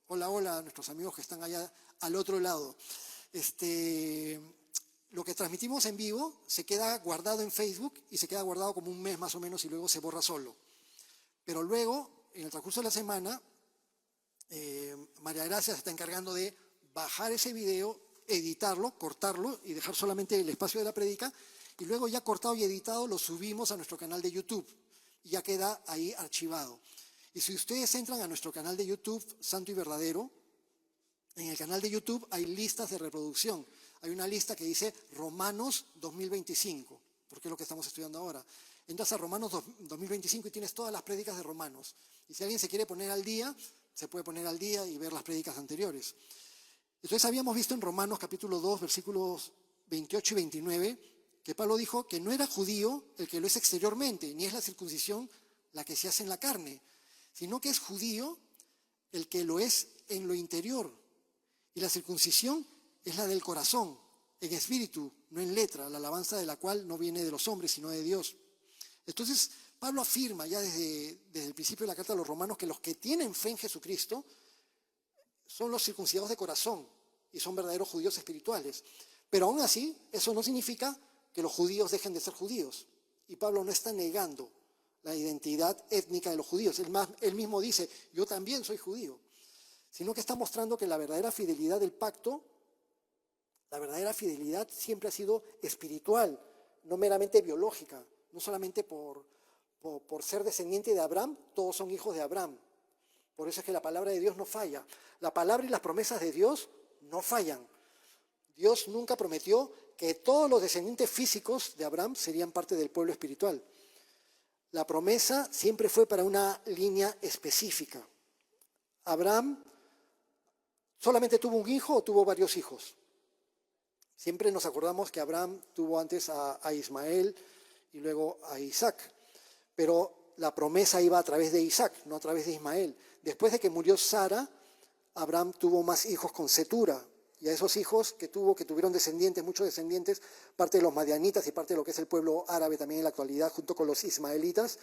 Hola, hola a nuestros amigos que están allá al otro lado. Lo que transmitimos en vivo se queda guardado en Facebook y se queda guardado como un mes más o menos y luego se borra solo. Pero luego, en el transcurso de la semana, María Gracia se está encargando de bajar ese video, editarlo, cortarlo y dejar solamente el espacio de la prédica, y luego ya cortado y editado lo subimos a nuestro canal de YouTube y ya queda ahí archivado. Y si ustedes entran a nuestro canal de YouTube, Santo y Verdadero, en el canal de YouTube hay listas de reproducción. Hay una lista que dice Romanos 2025, porque es lo que estamos estudiando ahora. Entras a Romanos 2025 y tienes todas las prédicas de Romanos. Y si alguien se quiere poner al día, se puede poner al día y ver las prédicas anteriores. Entonces habíamos visto en Romanos capítulo 2, versículos 28 y 29, que Pablo dijo que no era judío el que lo es exteriormente, ni es la circuncisión la que se hace en la carne, sino que es judío el que lo es en lo interior. Y la circuncisión es la del corazón, en espíritu, no en letra, la alabanza de la cual no viene de los hombres, sino de Dios. Entonces, Pablo afirma ya desde el principio de la carta a los romanos que los que tienen fe en Jesucristo son los circuncidados de corazón y son verdaderos judíos espirituales. Pero aún así, eso no significa que los judíos dejen de ser judíos. Y Pablo no está negando la identidad étnica de los judíos. Él mismo dice, yo también soy judío. Sino que está mostrando que la verdadera fidelidad del pacto, la verdadera fidelidad siempre ha sido espiritual, no meramente biológica. No solamente por ser descendiente de Abraham, todos son hijos de Abraham. Por eso es que la palabra de Dios no falla. La palabra y las promesas de Dios no fallan. Dios nunca prometió que todos los descendientes físicos de Abraham serían parte del pueblo espiritual. La promesa siempre fue para una línea específica. Abraham solamente tuvo un hijo o tuvo varios hijos. Siempre nos acordamos que Abraham tuvo antes a Ismael y luego a Isaac. Pero la promesa iba a través de Isaac, no a través de Ismael. Después de que murió Sara, Abraham tuvo más hijos con Cetura. Y a esos hijos que tuvieron descendientes, muchos descendientes, parte de los madianitas y parte de lo que es el pueblo árabe también en la actualidad, junto con los ismaelitas,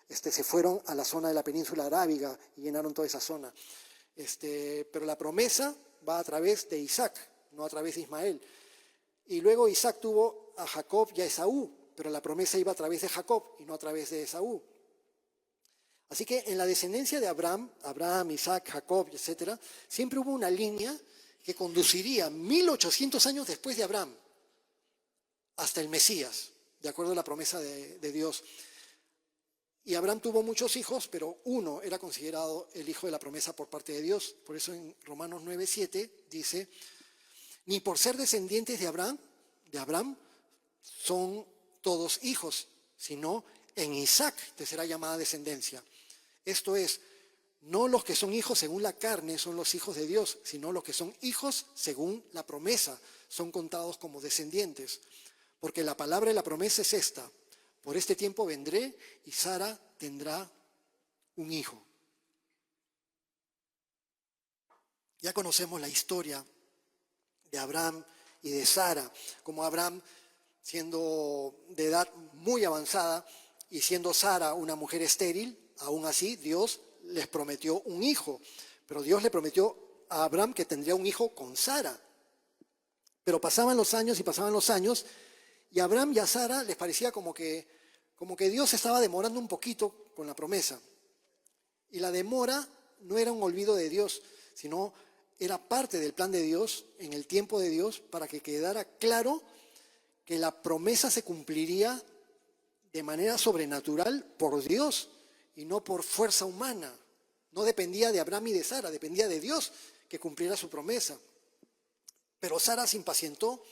se fueron a la zona de la península arábiga y llenaron toda esa zona. Pero la promesa va a través de Isaac, no a través de Ismael. Y luego Isaac tuvo a Jacob y a Esaú, pero la promesa iba a través de Jacob y no a través de Esaú. Así que en la descendencia de Abraham, Isaac, Jacob, etc., siempre hubo una línea que conduciría 1800 años después de Abraham hasta el Mesías, de acuerdo a la promesa de Dios. Y Abraham tuvo muchos hijos, pero uno era considerado el hijo de la promesa por parte de Dios. Por eso en Romanos 9:7 dice, ni por ser descendientes de Abraham son todos hijos, sino en Isaac te será llamada descendencia. Esto es, no los que son hijos según la carne son los hijos de Dios, sino los que son hijos según la promesa, son contados como descendientes. Porque la palabra de la promesa es esta, por este tiempo vendré y Sara tendrá un hijo. Ya conocemos la historia de Abraham y de Sara, como Abraham siendo de edad muy avanzada y siendo Sara una mujer estéril, aún así Dios les prometió un hijo, pero Dios le prometió a Abraham que tendría un hijo con Sara. Pero pasaban los años y a Abraham y a Sara les parecía como que Dios estaba demorando un poquito con la promesa. Y la demora no era un olvido de Dios, sino era parte del plan de Dios, en el tiempo de Dios, para que quedara claro que la promesa se cumpliría de manera sobrenatural por Dios y no por fuerza humana. No dependía de Abraham y de Sara, dependía de Dios que cumpliera su promesa. Pero Sara se impacientó,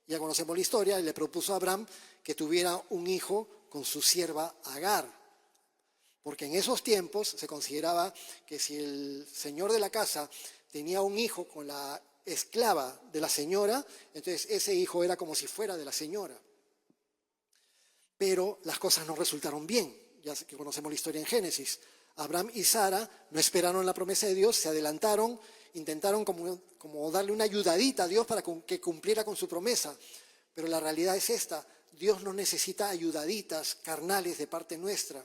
ya conocemos la historia, y le propuso a Abraham que tuviera un hijo con su sierva Agar. Porque en esos tiempos se consideraba que si el señor de la casa tenía un hijo con la esclava de la señora, entonces ese hijo era como si fuera de la señora. Pero las cosas no resultaron bien, ya que conocemos la historia en Génesis. Abraham y Sara no esperaron la promesa de Dios, se adelantaron, intentaron como darle una ayudadita a Dios para que cumpliera con su promesa. Pero la realidad es esta, Dios no necesita ayudaditas carnales de parte nuestra.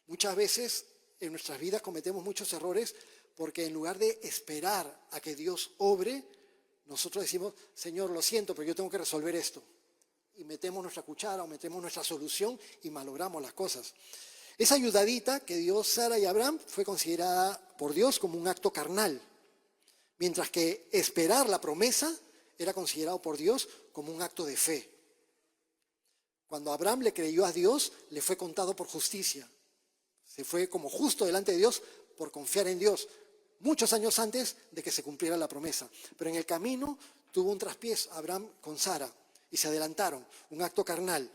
Muchas veces en nuestras vidas cometemos muchos errores porque en lugar de esperar a que Dios obre, nosotros decimos, Señor, lo siento, pero yo tengo que resolver esto. Y metemos nuestra cuchara o metemos nuestra solución y malogramos las cosas. Esa ayudadita que dio Sara y Abraham fue considerada por Dios como un acto carnal, mientras que esperar la promesa era considerado por Dios como un acto de fe. Cuando Abraham le creyó a Dios, le fue contado por justicia. Se fue como justo delante de Dios por confiar en Dios, muchos años antes de que se cumpliera la promesa. Pero en el camino tuvo un traspiés Abraham con Sara y se adelantaron, un acto carnal.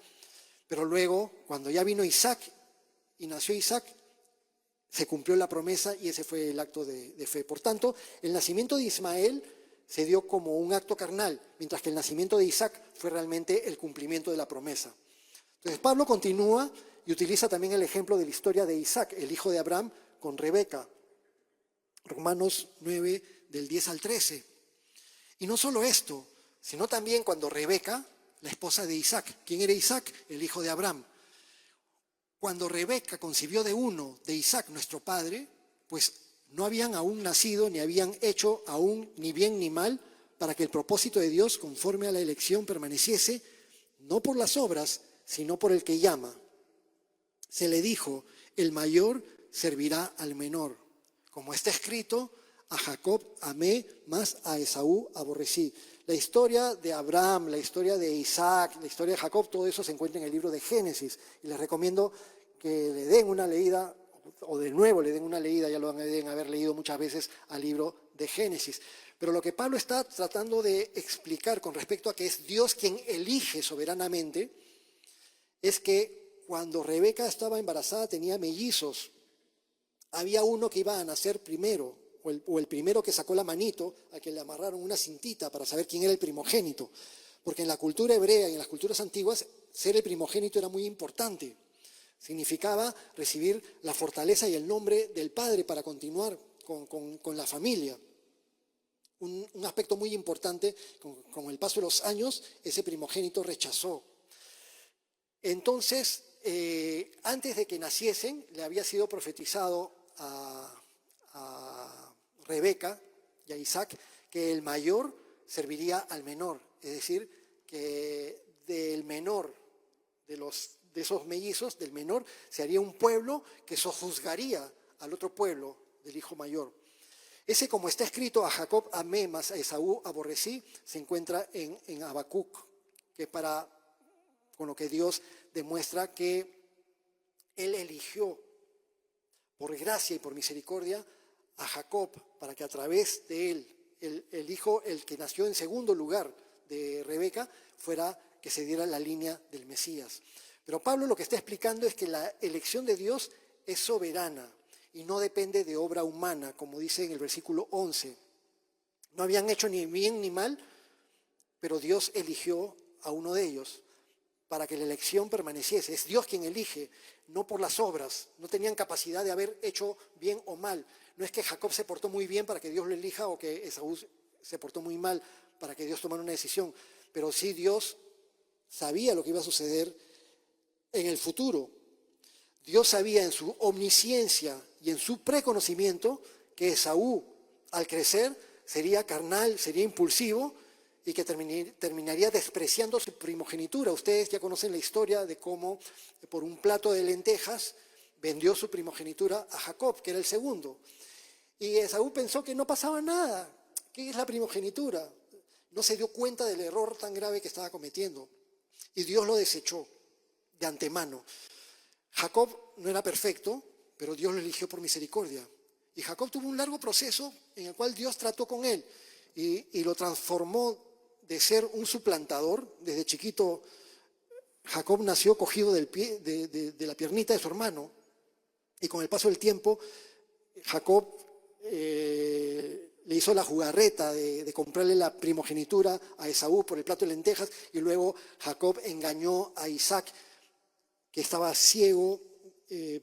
Pero luego, cuando ya vino Isaac y nació Isaac, se cumplió la promesa y ese fue el acto de fe. Por tanto, el nacimiento de Ismael se dio como un acto carnal, mientras que el nacimiento de Isaac fue realmente el cumplimiento de la promesa. Entonces Pablo continúa y utiliza también el ejemplo de la historia de Isaac, el hijo de Abraham, con Rebeca. Romanos 9, del 10 al 13. Y no solo esto, sino también cuando Rebeca, la esposa de Isaac, ¿quién era Isaac? El hijo de Abraham. Cuando Rebeca concibió de uno, de Isaac, nuestro padre, pues no habían aún nacido, ni habían hecho aún ni bien ni mal, para que el propósito de Dios, conforme a la elección, permaneciese, no por las obras, sino por el que llama. Se le dijo, el mayor servirá al menor. Como está escrito, a Jacob amé, más a Esaú aborrecí. La historia de Abraham, la historia de Isaac, la historia de Jacob, todo eso se encuentra en el libro de Génesis. Y les recomiendo que le den una leída, o de nuevo le den una leída, ya lo deben haber leído muchas veces al libro de Génesis. Pero lo que Pablo está tratando de explicar con respecto a que es Dios quien elige soberanamente, es que cuando Rebeca estaba embarazada tenía mellizos. Había uno que iba a nacer primero, o el primero que sacó la manito, a que le amarraron una cintita para saber quién era el primogénito. Porque en la cultura hebrea y en las culturas antiguas, ser el primogénito era muy importante. Significaba recibir la fortaleza y el nombre del padre para continuar con la familia. un aspecto muy importante. Con el paso de los años, ese primogénito rechazó. Entonces, antes de que naciesen, le había sido profetizado a Rebeca y a Isaac que el mayor serviría al menor, es decir, que del menor, de esos mellizos, del menor, se haría un pueblo que sojuzgaría al otro pueblo del hijo mayor. Ese, como está escrito, a Jacob amé, mas a Esaú aborrecí, se encuentra en Habacuc, que es con lo que Dios demuestra que Él eligió por gracia y por misericordia a Jacob para que a través de él, el hijo, el que nació en segundo lugar de Rebeca, fuera que se diera la línea del Mesías. Pero Pablo lo que está explicando es que la elección de Dios es soberana y no depende de obra humana, como dice en el versículo 11. No habían hecho ni bien ni mal, pero Dios eligió a uno de ellos para que la elección permaneciese. Es Dios quien elige, no por las obras. No tenían capacidad de haber hecho bien o mal. No es que Jacob se portó muy bien para que Dios lo elija o que Esaú se portó muy mal para que Dios tomara una decisión. Pero sí Dios sabía lo que iba a suceder en el futuro. Dios sabía en su omnisciencia y en su preconocimiento que Esaú, al crecer, sería carnal, sería impulsivo y que terminaría despreciando su primogenitura. Ustedes ya conocen la historia de cómo por un plato de lentejas vendió su primogenitura a Jacob, que era el segundo. Y Esaú pensó que no pasaba nada. ¿Qué es la primogenitura? No se dio cuenta del error tan grave que estaba cometiendo. Y Dios lo desechó de antemano. Jacob no era perfecto, pero Dios lo eligió por misericordia. Y Jacob tuvo un largo proceso en el cual Dios trató con él y lo transformó de ser un suplantador. Desde chiquito, Jacob nació cogido de la piernita de su hermano. Y con el paso del tiempo, Jacob le hizo la jugarreta de comprarle la primogenitura a Esaú por el plato de lentejas. Y luego Jacob engañó a Isaac, que estaba ciego,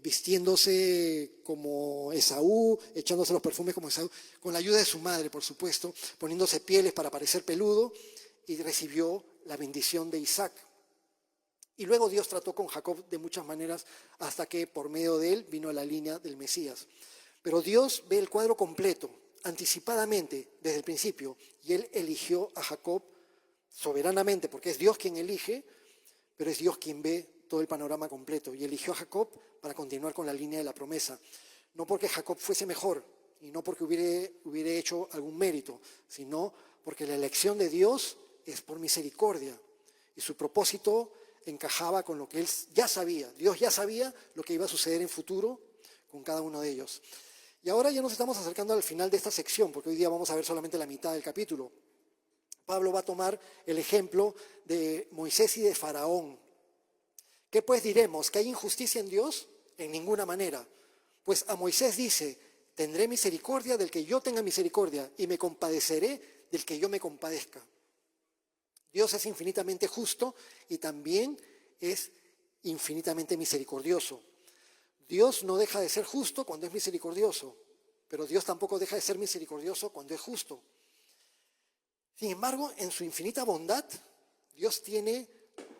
vistiéndose como Esaú, echándose los perfumes como Esaú, con la ayuda de su madre, por supuesto, poniéndose pieles para parecer peludo, y recibió la bendición de Isaac. Y luego Dios trató con Jacob de muchas maneras hasta que por medio de él vino la línea del Mesías. Pero Dios ve el cuadro completo, anticipadamente, desde el principio, y él eligió a Jacob soberanamente, porque es Dios quien elige, pero es Dios quien ve todo el panorama completo, y eligió a Jacob para continuar con la línea de la promesa. No porque Jacob fuese mejor, y no porque hubiera hecho algún mérito, sino porque la elección de Dios es por misericordia, y su propósito encajaba con lo que él ya sabía. Dios ya sabía lo que iba a suceder en futuro con cada uno de ellos. Y ahora ya nos estamos acercando al final de esta sección, porque hoy día vamos a ver solamente la mitad del capítulo. Pablo va a tomar el ejemplo de Moisés y de Faraón. ¿Qué pues diremos? ¿Que hay injusticia en Dios? En ninguna manera. Pues a Moisés dice: tendré misericordia del que yo tenga misericordia y me compadeceré del que yo me compadezca. Dios es infinitamente justo y también es infinitamente misericordioso. Dios no deja de ser justo cuando es misericordioso, pero Dios tampoco deja de ser misericordioso cuando es justo. Sin embargo, en su infinita bondad, Dios tiene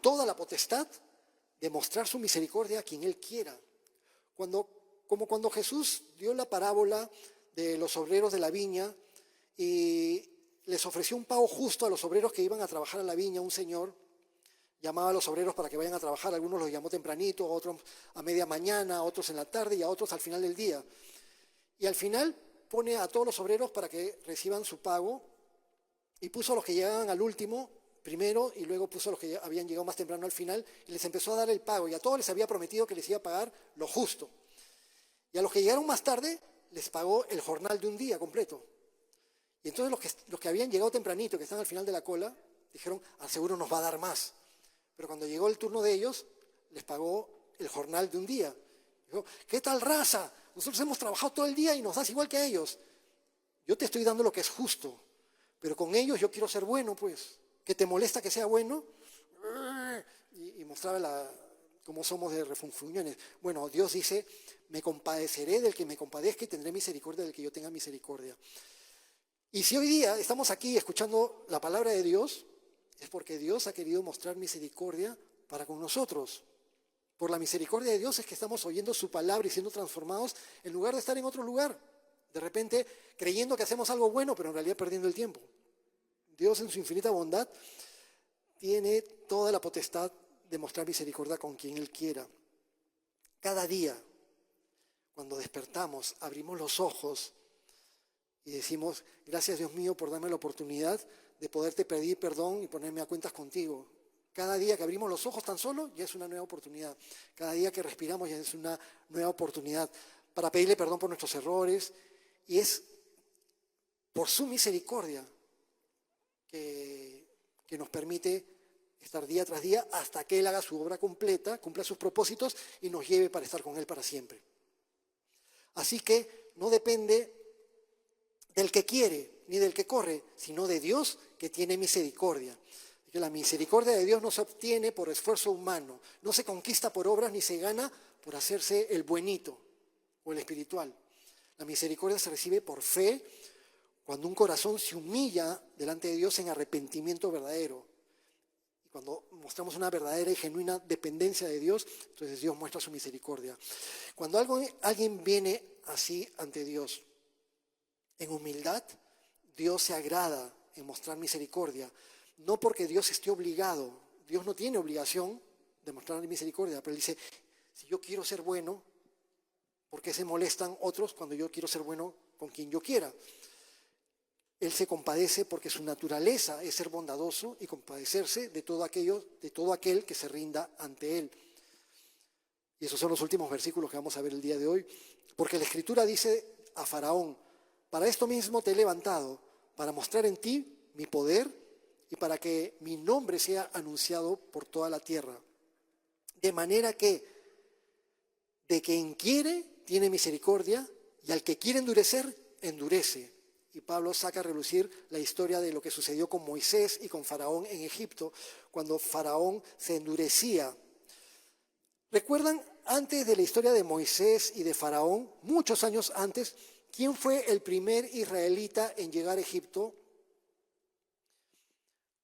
toda la potestad de mostrar su misericordia a quien Él quiera. Como cuando Jesús dio la parábola de los obreros de la viña y les ofreció un pago justo a los obreros que iban a trabajar a la viña. Un señor llamaba a los obreros para que vayan a trabajar, algunos los llamó tempranito, a otros a media mañana, a otros en la tarde y a otros al final del día. Y al final pone a todos los obreros para que reciban su pago y puso a los que llegaban al último primero y luego puso a los que habían llegado más temprano al final y les empezó a dar el pago, y a todos les había prometido que les iba a pagar lo justo. Y a los que llegaron más tarde les pagó el jornal de un día completo. Y entonces los que habían llegado tempranito, que están al final de la cola, dijeron: al seguro nos va a dar más. Pero cuando llegó el turno de ellos, les pagó el jornal de un día. Dijo: ¿qué tal raza? Nosotros hemos trabajado todo el día y nos das igual que a ellos. Yo te estoy dando lo que es justo, pero con ellos yo quiero ser bueno, pues. ¿Qué te molesta que sea bueno? Y mostraba cómo somos de refunfuñones. Bueno, Dios dice: me compadeceré del que me compadezca y tendré misericordia del que yo tenga misericordia. Y si hoy día estamos aquí escuchando la palabra de Dios, es porque Dios ha querido mostrar misericordia para con nosotros. Por la misericordia de Dios es que estamos oyendo su palabra y siendo transformados en lugar de estar en otro lugar. De repente creyendo que hacemos algo bueno, pero en realidad perdiendo el tiempo. Dios en su infinita bondad tiene toda la potestad de mostrar misericordia con quien Él quiera. Cada día, cuando despertamos, abrimos los ojos y decimos, gracias Dios mío por darme la oportunidad de poderte pedir perdón y ponerme a cuentas contigo. Cada día que abrimos los ojos tan solo ya es una nueva oportunidad. Cada día que respiramos ya es una nueva oportunidad para pedirle perdón por nuestros errores. Y es por su misericordia que nos permite estar día tras día hasta que Él haga su obra completa, cumpla sus propósitos y nos lleve para estar con Él para siempre. Así que no depende del que quiere ni del que corre, sino de Dios que tiene misericordia. Que la misericordia de Dios no se obtiene por esfuerzo humano, no se conquista por obras ni se gana por hacerse el buenito o el espiritual. La misericordia se recibe por fe cuando un corazón se humilla delante de Dios en arrepentimiento verdadero. Y cuando mostramos una verdadera y genuina dependencia de Dios, entonces Dios muestra su misericordia. Cuando alguien viene así ante Dios en humildad, Dios se agrada en mostrar misericordia. No porque Dios esté obligado, Dios no tiene obligación de mostrar misericordia, pero Él dice, si yo quiero ser bueno, ¿por qué se molestan otros cuando yo quiero ser bueno con quien yo quiera? Él se compadece porque su naturaleza es ser bondadoso y compadecerse de todo aquel que se rinda ante Él. Y esos son los últimos versículos que vamos a ver el día de hoy, porque la Escritura dice a Faraón, para esto mismo te he levantado, para mostrar en ti mi poder y para que mi nombre sea anunciado por toda la tierra. De manera que de quien quiere tiene misericordia y al que quiere endurecer, endurece. Y Pablo saca a relucir la historia de lo que sucedió con Moisés y con Faraón en Egipto, cuando Faraón se endurecía. ¿Recuerdan antes de la historia de Moisés y de Faraón, muchos años antes, quién fue el primer israelita en llegar a Egipto?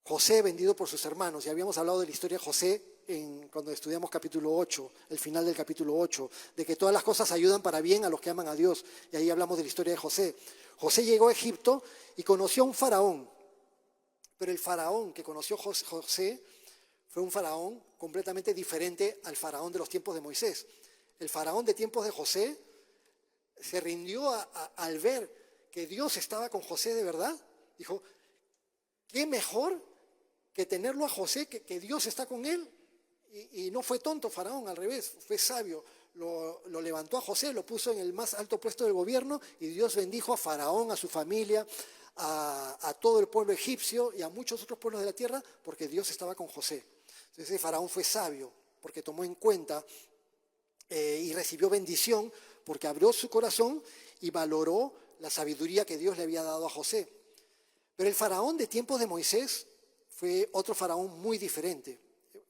José, vendido por sus hermanos. Ya habíamos hablado de la historia de José cuando estudiamos capítulo 8, el final del capítulo 8, de que todas las cosas ayudan para bien a los que aman a Dios. Y ahí hablamos de la historia de José. José llegó a Egipto y conoció a un faraón. Pero el faraón que conoció José fue un faraón completamente diferente al faraón de los tiempos de Moisés. El faraón de tiempos de José se rindió al ver que Dios estaba con José de verdad. Dijo, ¿qué mejor que tenerlo a José, que Dios está con él? Y no fue tonto Faraón, al revés, fue sabio. Lo levantó a José, lo puso en el más alto puesto del gobierno y Dios bendijo a Faraón, a su familia, a todo el pueblo egipcio y a muchos otros pueblos de la tierra porque Dios estaba con José. Entonces Faraón fue sabio porque tomó en cuenta y recibió bendición porque abrió su corazón y valoró la sabiduría que Dios le había dado a José. Pero el faraón de tiempos de Moisés fue otro faraón muy diferente.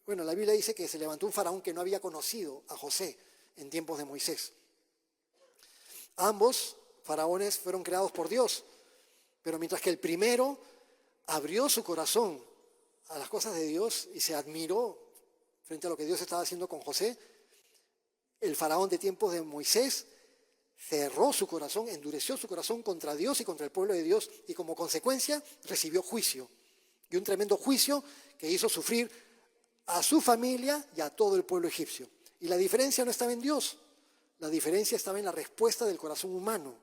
Bueno, la Biblia dice que se levantó un faraón que no había conocido a José en tiempos de Moisés. Ambos faraones fueron creados por Dios, pero mientras que el primero abrió su corazón a las cosas de Dios y se admiró frente a lo que Dios estaba haciendo con José, el faraón de tiempos de Moisés cerró su corazón, endureció su corazón contra Dios y contra el pueblo de Dios y como consecuencia recibió juicio. Y un tremendo juicio que hizo sufrir a su familia y a todo el pueblo egipcio. Y la diferencia no estaba en Dios, la diferencia estaba en la respuesta del corazón humano.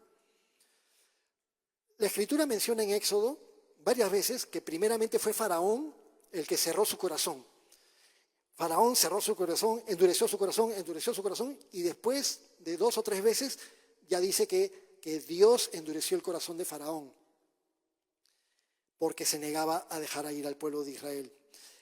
La Escritura menciona en Éxodo varias veces que primeramente fue Faraón el que cerró su corazón. Faraón cerró su corazón, endureció su corazón y después de 2 o 3 veces ya dice que Dios endureció el corazón de Faraón porque se negaba a dejar ir al pueblo de Israel.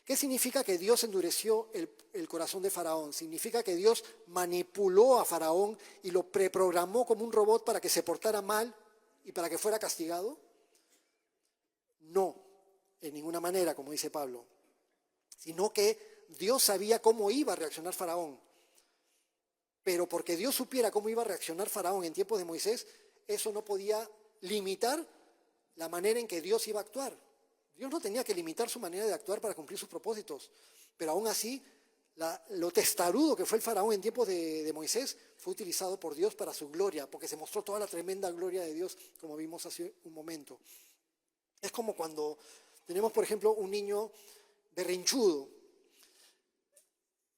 ¿Qué significa que Dios endureció el corazón de Faraón? Significa que Dios manipuló a Faraón y lo preprogramó como un robot para que se portara mal y para que fuera castigado. No, en ninguna manera, como dice Pablo, sino que Dios sabía cómo iba a reaccionar Faraón. Pero porque Dios supiera cómo iba a reaccionar Faraón en tiempos de Moisés, eso no podía limitar la manera en que Dios iba a actuar. Dios no tenía que limitar su manera de actuar para cumplir sus propósitos, pero aún así lo testarudo que fue el faraón en tiempos de Moisés fue utilizado por Dios para su gloria, porque se mostró toda la tremenda gloria de Dios, como vimos hace un momento. Es como cuando tenemos, por ejemplo, un niño berrinchudo.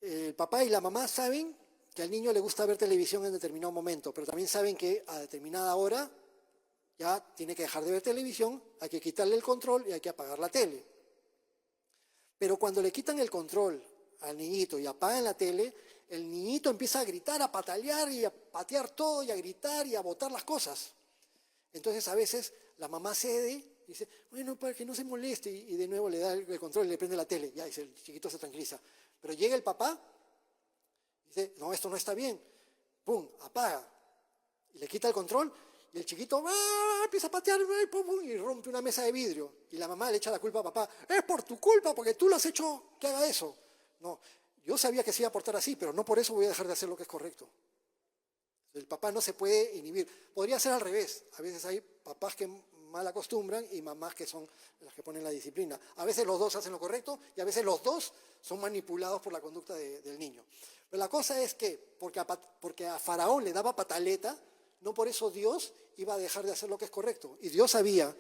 El papá y la mamá saben que al niño le gusta ver televisión en determinado momento, pero también saben que a determinada hora ya tiene que dejar de ver televisión, hay que quitarle el control y hay que apagar la tele. Pero cuando le quitan el control al niñito y apagan la tele, el niñito empieza a gritar, a patalear y a patear todo y a gritar y a botar las cosas. Entonces a veces la mamá cede y dice, bueno, para que no se moleste, y de nuevo le da el control y le prende la tele, ya, y el chiquito se tranquiliza. Pero llega el papá y dice, no, esto no está bien, pum, apaga, y le quita el control, y el chiquito empieza a patear pum, pum, y rompe una mesa de vidrio, y la mamá le echa la culpa a papá, es por tu culpa, porque tú lo has hecho que haga eso. No, yo sabía que se iba a portar así, pero no por eso voy a dejar de hacer lo que es correcto. El papá no se puede inhibir. Podría ser al revés. A veces hay papás que mal acostumbran y mamás que son las que ponen la disciplina. A veces los dos hacen lo correcto y a veces los dos son manipulados por la conducta del niño. Pero la cosa es que, porque a Faraón le daba pataleta, no por eso Dios iba a dejar de hacer lo que es correcto. Y Dios sabía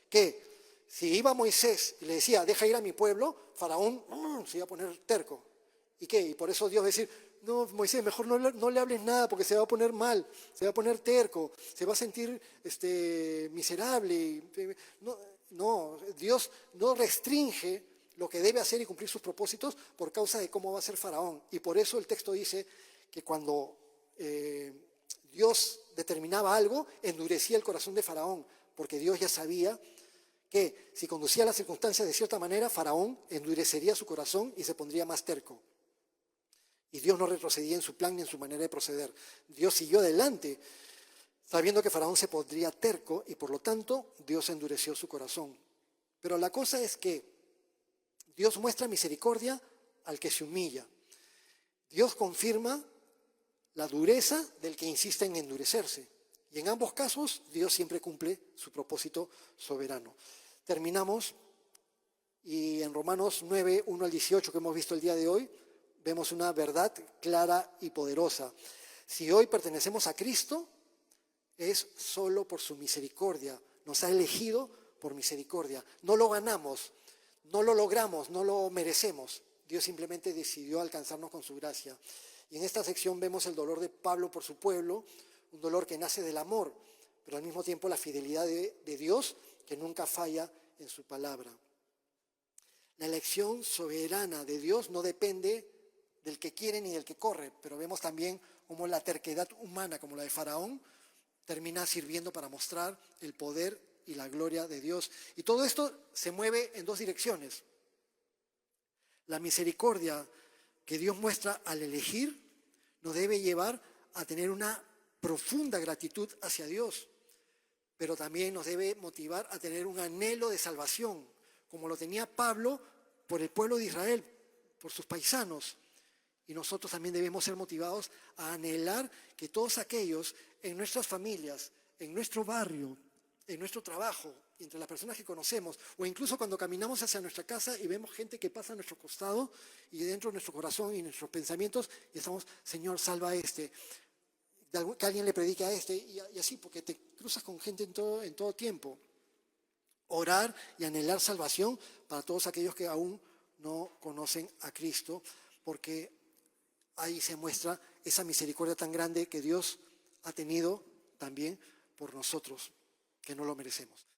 que si iba Moisés y le decía, deja ir a mi pueblo, Faraón se iba a poner terco. ¿Y qué? Y por eso Dios va a decir, no, Moisés, mejor no le hables nada porque se va a poner mal, se va a poner terco, se va a sentir miserable. No, Dios no restringe lo que debe hacer y cumplir sus propósitos por causa de cómo va a ser Faraón. Y por eso el texto dice que cuando Dios determinaba algo, endurecía el corazón de Faraón, porque Dios ya sabía que si conducía las circunstancias de cierta manera, Faraón endurecería su corazón y se pondría más terco. Y Dios no retrocedía en su plan ni en su manera de proceder. Dios siguió adelante, sabiendo que Faraón se pondría terco y por lo tanto Dios endureció su corazón. Pero la cosa es que Dios muestra misericordia al que se humilla. Dios confirma la dureza del que insiste en endurecerse. Y en ambos casos Dios siempre cumple su propósito soberano. Terminamos y en Romanos 9, 1 al 18 que hemos visto el día de hoy, vemos una verdad clara y poderosa. Si hoy pertenecemos a Cristo, es solo por su misericordia. Nos ha elegido por misericordia. No lo ganamos, no lo logramos, no lo merecemos. Dios simplemente decidió alcanzarnos con su gracia. Y en esta sección vemos el dolor de Pablo por su pueblo, un dolor que nace del amor, pero al mismo tiempo la fidelidad de Dios que nunca falla en su palabra. La elección soberana de Dios no depende del que quiere ni del que corre, pero vemos también cómo la terquedad humana, como la de Faraón, termina sirviendo para mostrar el poder y la gloria de Dios. Y todo esto se mueve en dos direcciones. La misericordia que Dios muestra al elegir nos debe llevar a tener una profunda gratitud hacia Dios, pero también nos debe motivar a tener un anhelo de salvación, como lo tenía Pablo por el pueblo de Israel, por sus paisanos. Y nosotros también debemos ser motivados a anhelar que todos aquellos en nuestras familias, en nuestro barrio, en nuestro trabajo, entre las personas que conocemos, o incluso cuando caminamos hacia nuestra casa y vemos gente que pasa a nuestro costado y dentro de nuestro corazón y nuestros pensamientos, y estamos, Señor, salva a este, que alguien le predique a este, y así, porque te cruzas con gente en todo tiempo. Orar y anhelar salvación para todos aquellos que aún no conocen a Cristo, porque ahí se muestra esa misericordia tan grande que Dios ha tenido también por nosotros, que no lo merecemos.